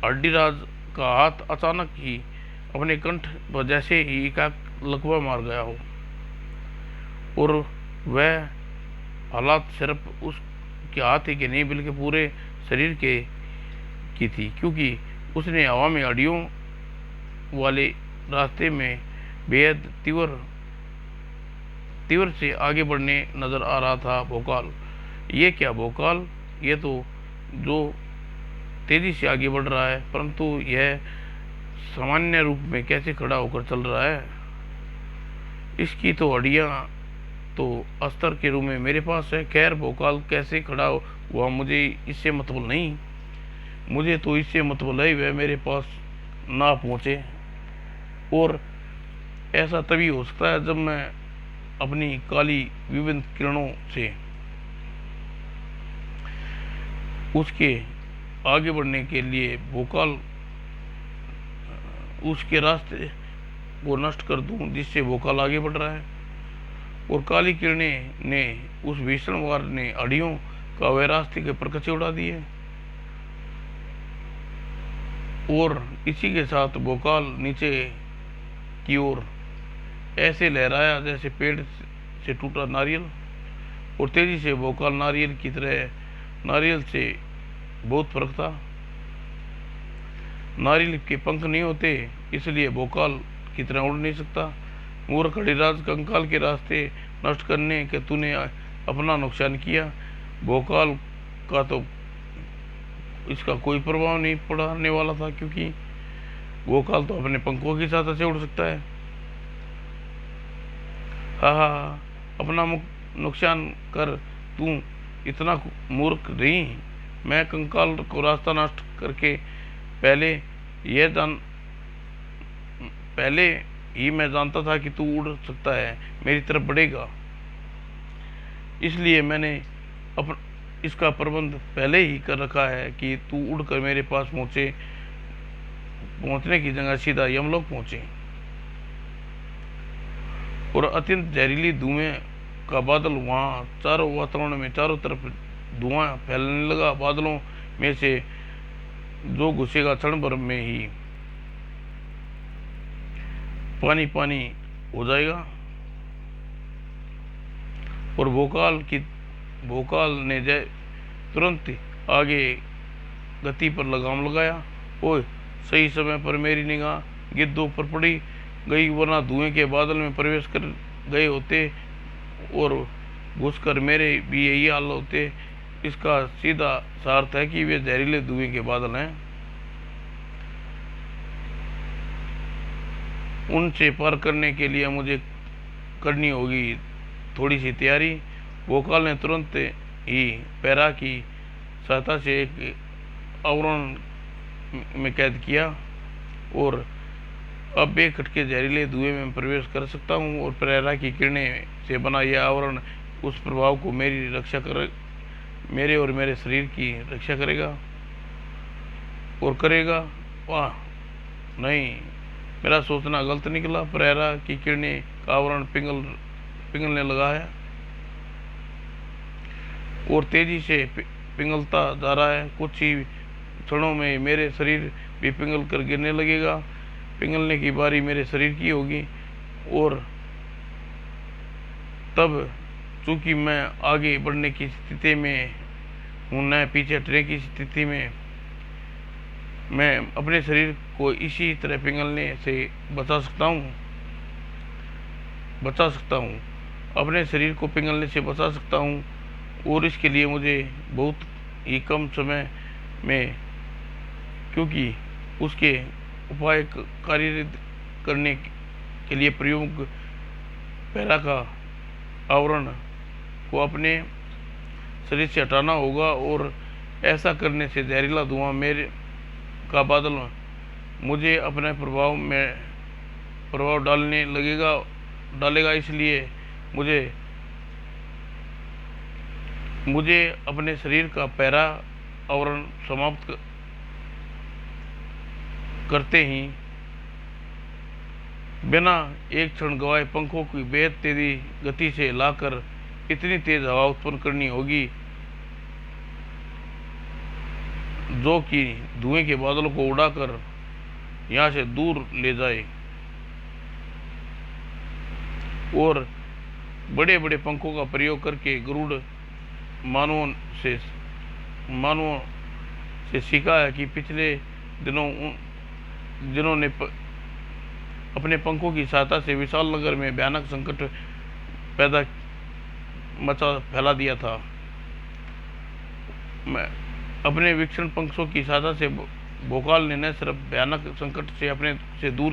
अडिराज का हाथ अचानक ही अपने कंठ पर जैसे ही एकाएक लकवा मार गया हो, और वह हालात सिर्फ उसके हाथ ही के नहीं बल्कि पूरे शरीर की थी, क्योंकि उसने हवा में हड्डियों वाले रास्ते में बेहद तीव्र से आगे बढ़ने नजर आ रहा था भोकाल। ये क्या भोकाल? ये तो जो तेजी से आगे बढ़ रहा है, परंतु यह सामान्य रूप में कैसे खड़ा होकर चल रहा है? इसकी तो हड्डियां तो अस्त्र के रूप में मेरे पास है। खैर, भोकाल कैसे खड़ा हुआ मुझे इससे मतलब नहीं, मुझे तो इससे मतलब है वह मेरे पास ना पहुंचे, और ऐसा तभी हो सकता है जब मैं अपनी काली विभिन्न किरणों से उसके आगे बढ़ने के लिए भोकाल उसके रास्ते को नष्ट कर दूं जिससे भोकाल आगे बढ़ रहा है। और काली किरणें ने उस भीषण वार ने हड्डियों का वह रास्ते के परकचे उड़ा दिए, और इसी के साथ भोकाल नीचे की ओर ऐसे लहराया जैसे पेड़ से टूटा नारियल, और तेजी से भोकाल नारियल की तरह, नारियल से बहुत फर्क था। नारियल के पंख नहीं होते, इसलिए भोकाल की तरह उड़ नहीं सकता। मूर्ख अडिराज, कंकाल के रास्ते नष्ट करने के तूने अपना नुकसान किया। भोकाल का तो इसका कोई प्रभाव नहीं पड़ने वाला था, क्योंकि वो काल तो अपने पंखों की सहायता से उड़ सकता है। हा हा हा, अपना नुकसान कर, तू इतना मूर्ख नहीं। मैं कंकाल को रास्ता नष्ट करके पहले यह जान पहले ही मैं जानता था कि तू उड़ सकता है, मेरी तरफ बढ़ेगा, इसलिए मैंने इसका प्रबंध पहले ही कर रखा है कि तू उड़कर मेरे पास पहुंचने की जगह सीधा यमलोक पहुंचे। और अत्यंत जहरीली धुएं का बादल वहां चारों वातावरण में चारों तरफ धुआं फैलने लगा। बादलों में से जो घुसेगा क्षण भर में ही पानी पानी हो जाएगा। और भोकाल ने तुरंत आगे गति पर लगाम लगाया। ओए, सही समय पर मेरी निगाह गिद्धों पर पड़ी गई, वरना धुएं के बादल में प्रवेश कर गए होते और घुसकर मेरे भी यही हाल होते। इसका सीधा सा अर्थ है कि वे जहरीले धुएं के बादल हैं। उनसे पार करने के लिए मुझे करनी होगी थोड़ी सी तैयारी। भोकाल ने तुरंत ही पैरा की सहायता से एक आवरण में कैद किया और अब बेखट के जहरीले धुएं में प्रवेश कर सकता हूँ। और प्रेरणा की किरणें से बना यह आवरण उस प्रभाव को मेरे और मेरे शरीर की रक्षा करेगा और करेगा। वाह नहीं, मेरा सोचना गलत निकला। प्रेरणा की किरणें का आवरण पिघलने लगा है और तेजी से पिघलता जा रहा है। कुछ ही क्षणों में मेरे शरीर भी पिघल कर गिरने लगेगा। पिघलने की बारी मेरे शरीर की होगी और तब चूंकि मैं आगे बढ़ने की स्थिति में हूँ, न पीछे हटने की स्थिति में, मैं अपने शरीर को इसी तरह पिघलने से बचा सकता हूँ, अपने शरीर को पिघलने से बचा सकता हूँ। और इसके लिए मुझे बहुत ही कम समय में, क्योंकि उसके उपाय कार्य करने के लिए प्रयोग पैरा का आवरण को अपने शरीर से हटाना होगा। और ऐसा करने से जहरीला धुआं मेरे का बादल मुझे अपने प्रभाव डालेगा। इसलिए मुझे अपने शरीर का पैरा आवरण समाप्त करते ही बिना एक क्षण गवाए पंखों की बेहद तेजी गति से लाकर इतनी तेज हवा उत्पन्न करनी होगी जो कि धुएं के बादलों को उड़ाकर यहाँ से दूर ले जाए। और बड़े बड़े पंखों का प्रयोग करके गरुड़ मानवों से सीखा है कि पिछले दिनों जिन्होंने अपने पंखों की सहायता से विशाल नगर में भयानक संकट फैला दिया था। मैं अपने वीक्षण पंखों की सहायता से भोकाल ने न सिर्फ भयानक संकट से अपने से दूर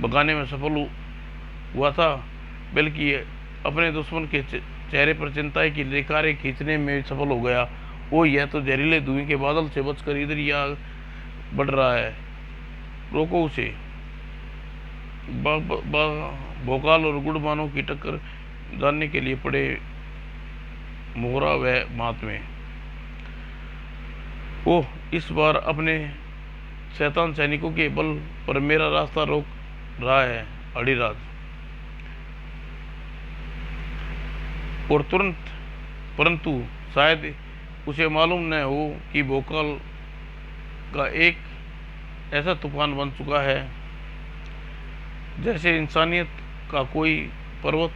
भगाने में सफल हुआ था, बल्कि अपने दुश्मन के चेहरे पर चिंता की रेखाएं खींचने में सफल हो गया। वो यह तो जहरीले धुएं के बादल से बचकर इधर ही बढ़ रहा है, रोको उसे। भोकाल और गुड़मानों की टक्कर जानने के लिए पड़े मोहरा व महात्मे। ओह, इस बार अपने शैतान सैनिकों के बल पर मेरा रास्ता रोक रहा है अड़ीराज। और परंतु शायद उसे मालूम न हो कि भोकाल का एक ऐसा तूफान बन चुका है जैसे इंसानियत का कोई पर्वत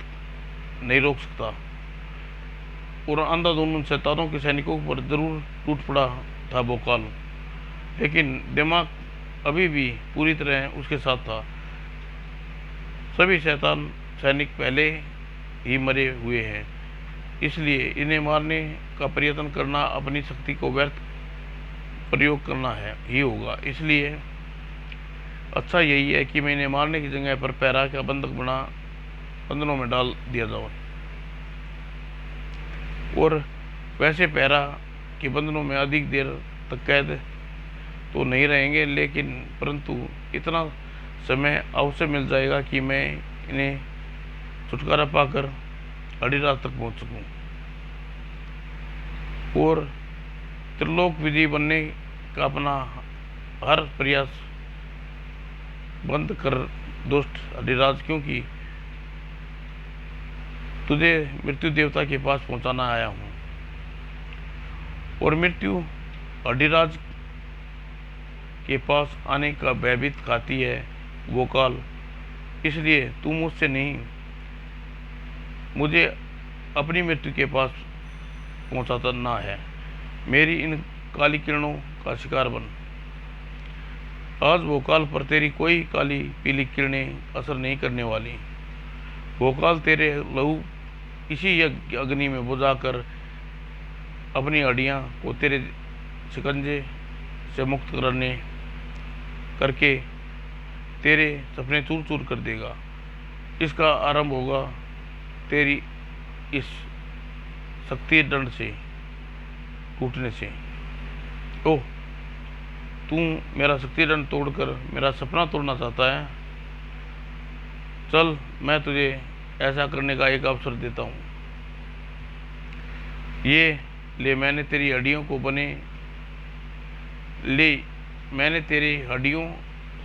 नहीं रोक सकता। और अंधाधुंध उन शैतानों के सैनिकों पर जरूर टूट पड़ा था भोकाल, लेकिन दिमाग अभी भी पूरी तरह उसके साथ था। सभी शैतान सैनिक पहले ही मरे हुए हैं, इसलिए इन्हें मारने का प्रयत्न करना अपनी शक्ति को व्यर्थ प्रयोग करना ही होगा। इसलिए अच्छा यही है कि मैं इन्हें मारने की जगह पर पैरा का बंधक बना बंधनों में डाल दिया जाऊं। और वैसे पैरा के बंधनों में अधिक देर तक कैद तो नहीं रहेंगे, लेकिन परंतु इतना समय अवश्य मिल जाएगा कि मैं इन्हें छुटकारा पाकर अड़ीराज तक पहुंच सकूं और त्रिलोक विधि बनने का अपना हर प्रयास बंद कर दुष्ट अड़ीराज, क्योंकि तुझे मृत्यु देवता के पास पहुंचाना आया हूं। और मृत्यु अड़ीराज के पास आने का भयभीत खाती है वो काल, इसलिए तू मुझसे नहीं, मुझे अपनी मृत्यु के पास पहुंचाना है। मेरी इन काली किरणों का शिकार बन। आज वो काल पर तेरी कोई काली पीली किरणें असर नहीं करने वाली। वो काल तेरे लहू इसी यज्ञ अग्नि में बुझाकर अपनी हड्डियां को तेरे शिकंजे से मुक्त करके तेरे सपने चूर चूर कर देगा। इसका आरंभ होगा तेरी इस शक्ति दंड से टूटने से। ओह, तू मेरा शक्ति दंड तोड़कर मेरा सपना तोड़ना चाहता है? चल, मैं तुझे ऐसा करने का एक अवसर देता हूँ। ये ले, मैंने तेरी हड्डियों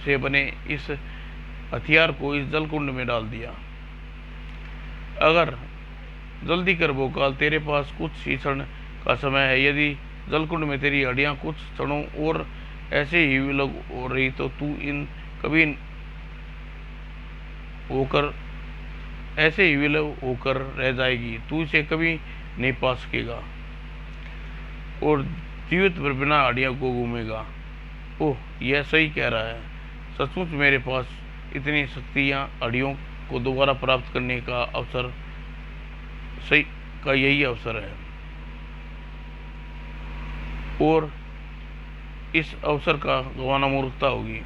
से बने इस हथियार को इस जलकुंड में डाल दिया। अगर जल्दी कर वो काल, तेरे पास कुछ ही क्षण का समय है। यदि जलकुंड में तेरी हड्डियां कुछ क्षणों और ऐसे ही विलग हो रही तो तू इन कभी होकर ऐसे ही विलग होकर रह जाएगी। तू इसे कभी नहीं पा सकेगा और जीवित पर बिना हड्डियों को घूमेगा। ओह, यह सही कह रहा है। सचमुच मेरे पास इतनी शक्तियाँ हड्डियों को दोबारा प्राप्त करने का अवसर सही का यही अवसर है और इस अवसर का गंवाना मूर्खता होगी।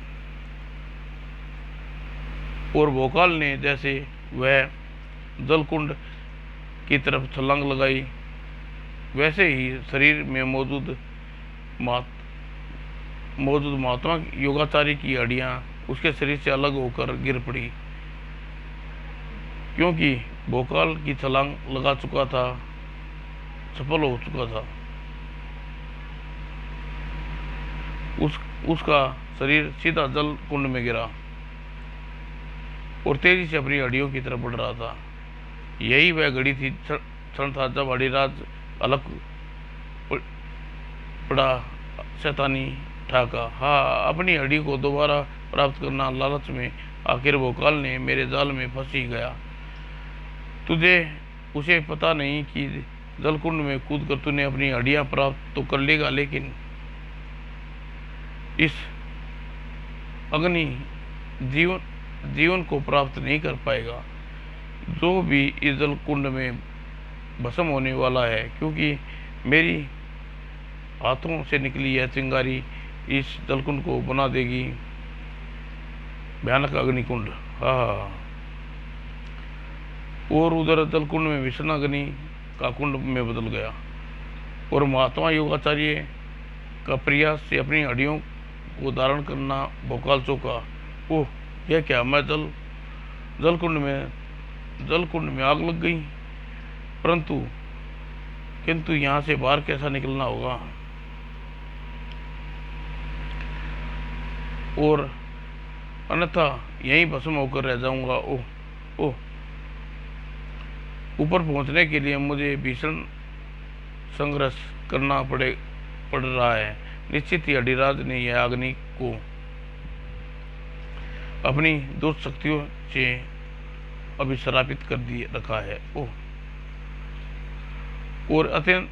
और भोकाल ने जैसे वह जलकुंड की तरफ छलांग लगाई, वैसे ही शरीर में मौजूद महात्मा योगाचारी की हड्डियां उसके शरीर से अलग होकर गिर पड़ी। क्योंकि भोकाल की छलांग लगा चुका था, सफल हो चुका था। उसका शरीर सीधा जल कुंड में गिरा और तेजी से अपनी हड्डियों की तरफ बढ़ रहा था। यही वह घड़ी थी, क्षण था जब अड़ीराज अलग पड़ा शैतानी ठाका। हाँ, अपनी हड्डी को दोबारा प्राप्त करना लालच में आखिर भोकाल ने मेरे जाल में फंस ही गया। तुझे उसे पता नहीं कि जलकुंड में कूद कर तूने अपनी हड्डियां प्राप्त तो कर लेगा, लेकिन इस अग्नि जीवन को प्राप्त नहीं कर पाएगा जो भी इस जलकुंड में भस्म होने वाला है। क्योंकि मेरी हाथों से निकली यह चिंगारी इस जलकुंड को बना देगी भयानक अग्निकुंड। हाँ, और उधर जलकुंड में भीषण अग्नि का कुंड में बदल गया और महात्मा योगाचार्य का प्रयास से अपनी हड्डियों को धारण करना भोकाल चौंका। ओह, यह क्या, मैं जलकुंड में आग लग गई। किंतु यहाँ से बाहर कैसा निकलना होगा और अन्यथा यहीं भस्म होकर रह जाऊंगा। ओह ओह, ऊपर पहुंचने के लिए मुझे भीषण संघर्ष करना पड़ रहा है। निश्चित ही अड़ीराज ने यह अग्नि को अपनी दुष्ट शक्तियों से अभिश्रापित कर दिए रखा है। ओह, और अत्यंत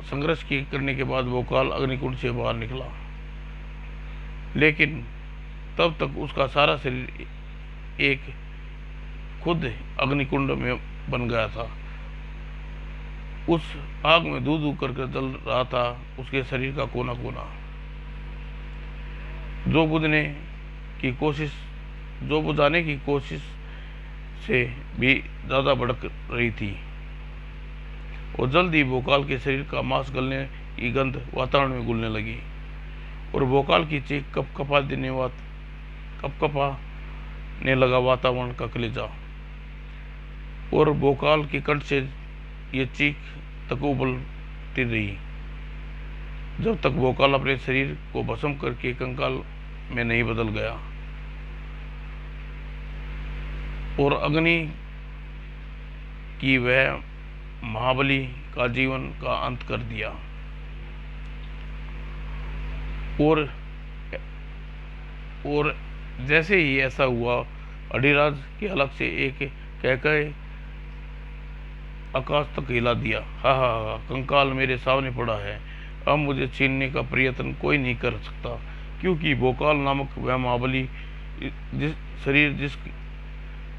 संघर्ष करने के बाद भोकाल अग्निकुंड से बाहर निकला, लेकिन तब तक उसका सारा शरीर एक खुद अग्निकुंड में बन गया था। उस आग में धू धू कर जल रहा था उसके शरीर का कोना कोना। जो बुझने की कोशिश जो बुझाने की कोशिश से भी ज़्यादा भड़क रही थी, और जल्द ही भोकाल के शरीर का मांस गलने की गंध वातावरण में घुलने लगी, और भोकाल की चीख कपकपाने लगा वातावरण का कलेजा। और भोकाल के कंठ से ये चीख तक उबलती रही जब तक भोकाल अपने शरीर को भस्म करके कंकाल में नहीं बदल गया और अग्नि की वह महाबली का जीवन का अंत कर दिया। और जैसे ही ऐसा हुआ, अडिराज के अलग से एक कहकर आकाश तक हिला दिया। हा हा हा, कंकाल मेरे सामने पड़ा है, अब मुझे छीनने का प्रयत्न कोई नहीं कर सकता, क्योंकि भोकाल नामक वह महाबली जिस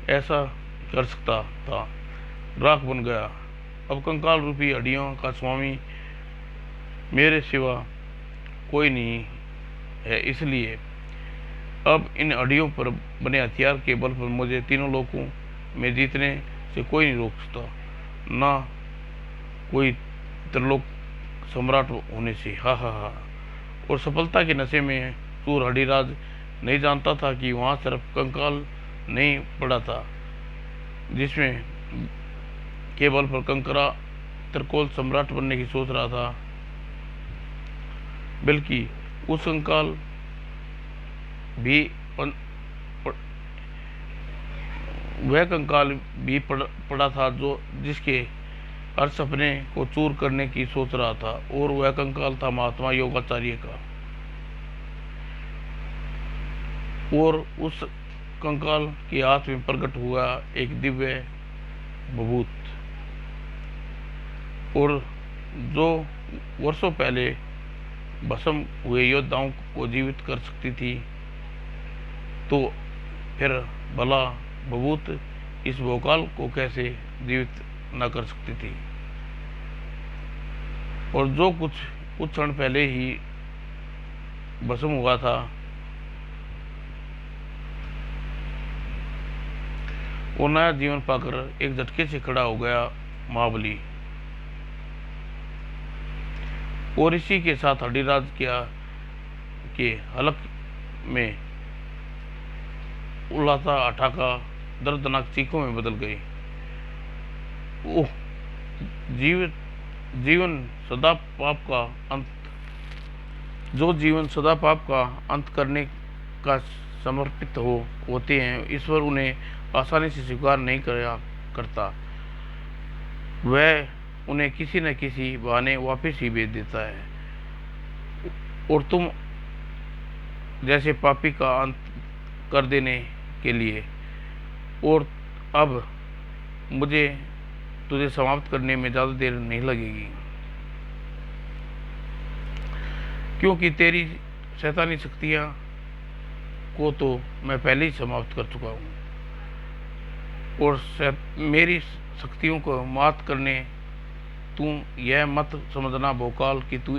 ऐसा कर सकता था राख बन गया। अब कंकाल रूपी हड्डियों का स्वामी मेरे सिवा कोई नहीं है, इसलिए अब इन हड्डियों पर बने हथियार के बल पर मुझे तीनों लोकों में जीतने से कोई नहीं रोक सकता, ना कोई त्रिलोक सम्राट होने से। हा हा हा। और सफलता के नशे में सूर हड्डीराज नहीं जानता था कि वहाँ सिर्फ कंकाल नहीं पड़ा था जिसमें केवल पर कंकरा त्रिकोल सम्राट बनने की सोच रहा था, बल्कि उस कंकाल भी वह कंकाल भी पड़ा था जो जिसके हर सपने को चूर करने की सोच रहा था, और वह कंकाल था महात्मा योगाचार्य का। और उस कंकाल के हाथ में प्रकट हुआ एक दिव्य बबूत, और जो वर्षों पहले भस्म हुए योद्धाओं को जीवित कर सकती थी, तो फिर भला बबूत इस भोकाल को कैसे जीवित न कर सकती थी। और जो कुछ क्षण पहले ही भस्म हुआ था, वो नया जीवन पाकर एक झटके से खड़ा हो गया महाबली। और इसी के साथ हड्डीराज के हलक में उलाता अठाका दर्दनाक चीखों में बदल गई। ओह, जीवन सदा पाप का अंत, जो जीवन सदा पाप का अंत करने का समर्पित होते हैं, ईश्वर उन्हें आसानी से स्वीकार नहीं करता, वह उन्हें किसी न किसी बहाने वापस ही भेज देता है। और तुम जैसे पापी का अंत कर देने के लिए, और अब मुझे तुझे समाप्त करने में ज़्यादा देर नहीं लगेगी, क्योंकि तेरी शैतानी शक्तियाँ को तो मैं पहले ही समाप्त कर चुका हूँ। और मेरी शक्तियों को मात करने तू यह मत समझना भोकाल कि तू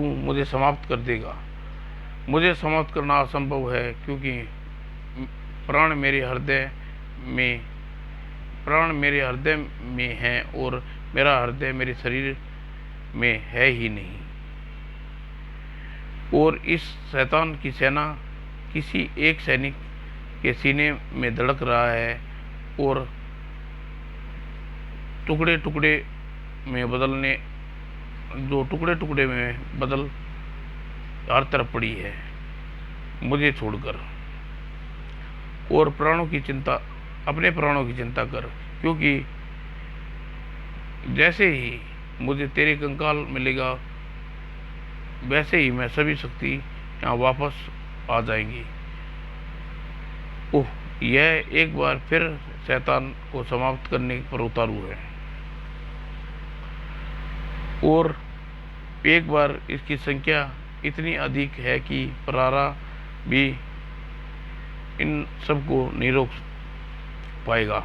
मुझे समाप्त कर देगा। मुझे समाप्त करना असंभव है, क्योंकि प्राण मेरे हृदय में है और मेरा हृदय मेरे शरीर में है ही नहीं। और इस शैतान की सेना किसी एक सैनिक के सीने में धड़क रहा है, और टुकड़े टुकड़े में बदल हर तरफ पड़ी है मुझे छोड़कर। और अपने प्राणों की चिंता कर, क्योंकि जैसे ही मुझे तेरे कंकाल मिलेगा, वैसे ही मैं सभी शक्ति यहाँ वापस आ जाएंगी। ओह, यह एक बार फिर शैतान को समाप्त करने पर उतारू है, और एक बार इसकी संख्या इतनी अधिक है कि परारा भी इन सबको नहीं रोक पाएगा।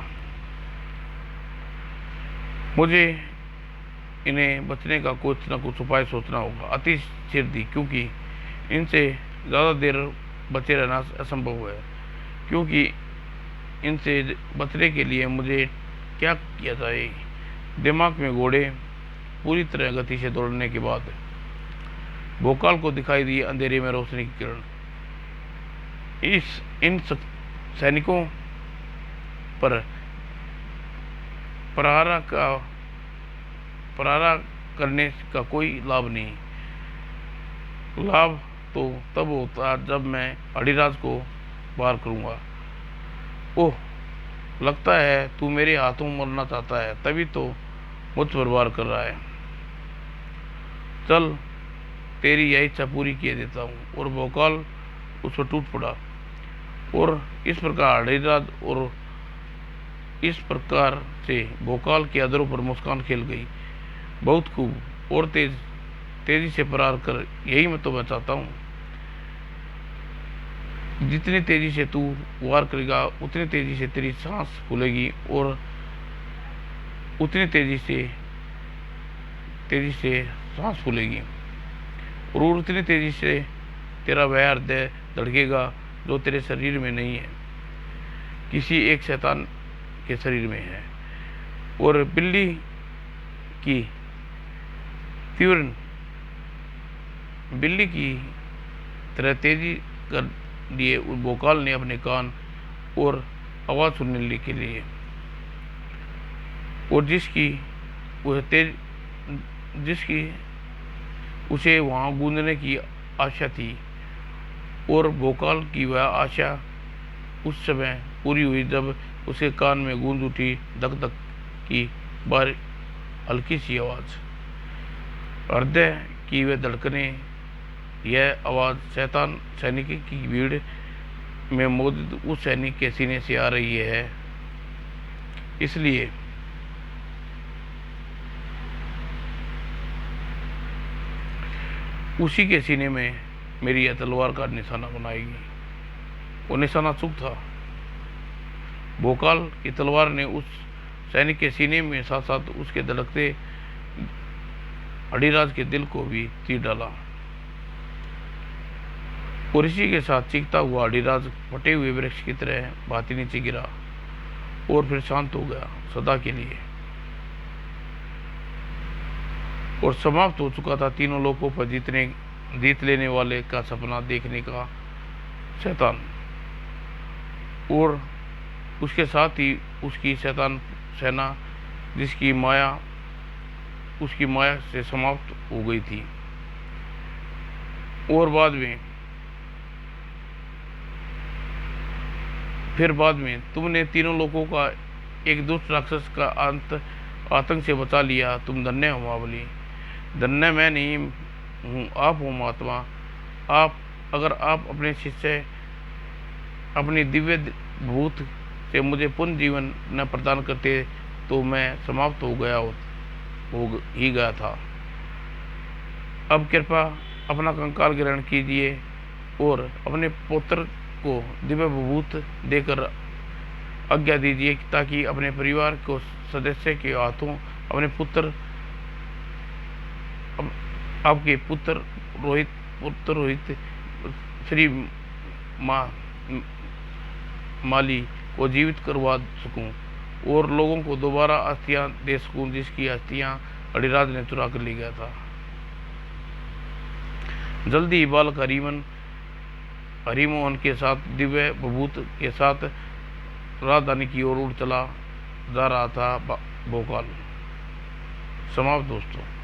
मुझे इन्हें बचने का कुछ न कुछ उपाय सोचना होगा, अति शीघ्र, क्योंकि इनसे ज़्यादा देर बचे रहना असंभव है, क्योंकि इनसे बचने के लिए मुझे क्या किया जाए। दिमाग में घोड़े पूरी तरह गति से दौड़ने के बाद भोकाल को दिखाई दी अंधेरे में रोशनी की किरण। इन सैनिकों पर प्रहार करने का कोई लाभ नहीं। लाभ तो तब होता जब मैं अड़ीराज को पार करूंगा। ओह, लगता है तू मेरे हाथों मरना चाहता है, तभी तो मुझ पर वार कर रहा है। चल, तेरी यह इच्छा पूरी किए देता हूँ। और भोकाल उस पर टूट पड़ा। और इस प्रकार अड़ीराज और इस प्रकार से भोकाल के अधरों पर मुस्कान खेल गई। बहुत खूब, और तेजी से प्रहार कर, यही मैं तो चाहता हूँ। जितनी तेजी से तू वार करेगा उतनी तेजी से तेरी सांस फूलेगी, और उतनी तेजी से सांस फूलेगी, और उतनी तेजी से तेरा वह हृदय धड़केगा जो तेरे शरीर में नहीं है, किसी एक शैतान के शरीर में है। और बिल्ली की तरह तेजी कर लिए भोकाल ने अपने कान और आवाज सुनने के लिए, और जिसकी उसे वहां गूंजने की आशा थी, और भोकाल की वह आशा उस समय पूरी हुई जब उसके कान में गूंज उठी धक धक की बार हल्की सी आवाज। हृदय की वे धड़कने, यह आवाज शैतान सैनिक की भीड़ में मौजूद उस सैनिक के सीने से आ रही है। इसलिए उसी के सीने में मेरी यह तलवार का निशाना बनाएगी। वो निशाना चूक था। भोकाल की तलवार ने उस सैनिक के सीने में साथ साथ उसके धड़कते अड़ीराज के दिल को भी तीर डाला, और इसी के साथ चीखता हुआ अड़ीराज फटे हुए वृक्ष की तरह भांति नीचे गिरा और फिर शांत हो गया सदा के लिए। और समाप्त हो चुका था तीनों लोगों पर जीत लेने वाले का सपना देखने का शैतान, और उसके साथ ही उसकी शैतान सेना जिसकी उसकी माया से समाप्त हो गई थी। और फिर बाद में तुमने तीनों लोगों का एक दुष्ट राक्षस का आतंक से बचा लिया। तुम धन्य हो महाबली। धन्य मैं नहीं हूँ, आप हो महात्मा। अगर आप अपने शिष्य अपनी दिव्य भूत से मुझे पुनः जीवन न प्रदान करते तो मैं समाप्त हो ही गया था। अब कृपया अपना कंकाल ग्रहण कीजिए और अपने पुत्र को दिव्य भूत देकर आज्ञा दीजिए, ताकि अपने परिवार को सदस्य के हाथों अपने पुत्र आपके पुत्र रोहित श्री माली को जीवित करवा सकूं, और लोगों को दोबारा अस्थियां दे सकूं जिसकी अस्थियां अड़ीराज ने चुरा कर ले गया था। जल्दी ही बालक हरिमोहन के साथ दिव्य भभूत के साथ राजधानी की ओर उड़ चला जा रहा था भोकाल। समाप्त दोस्तों।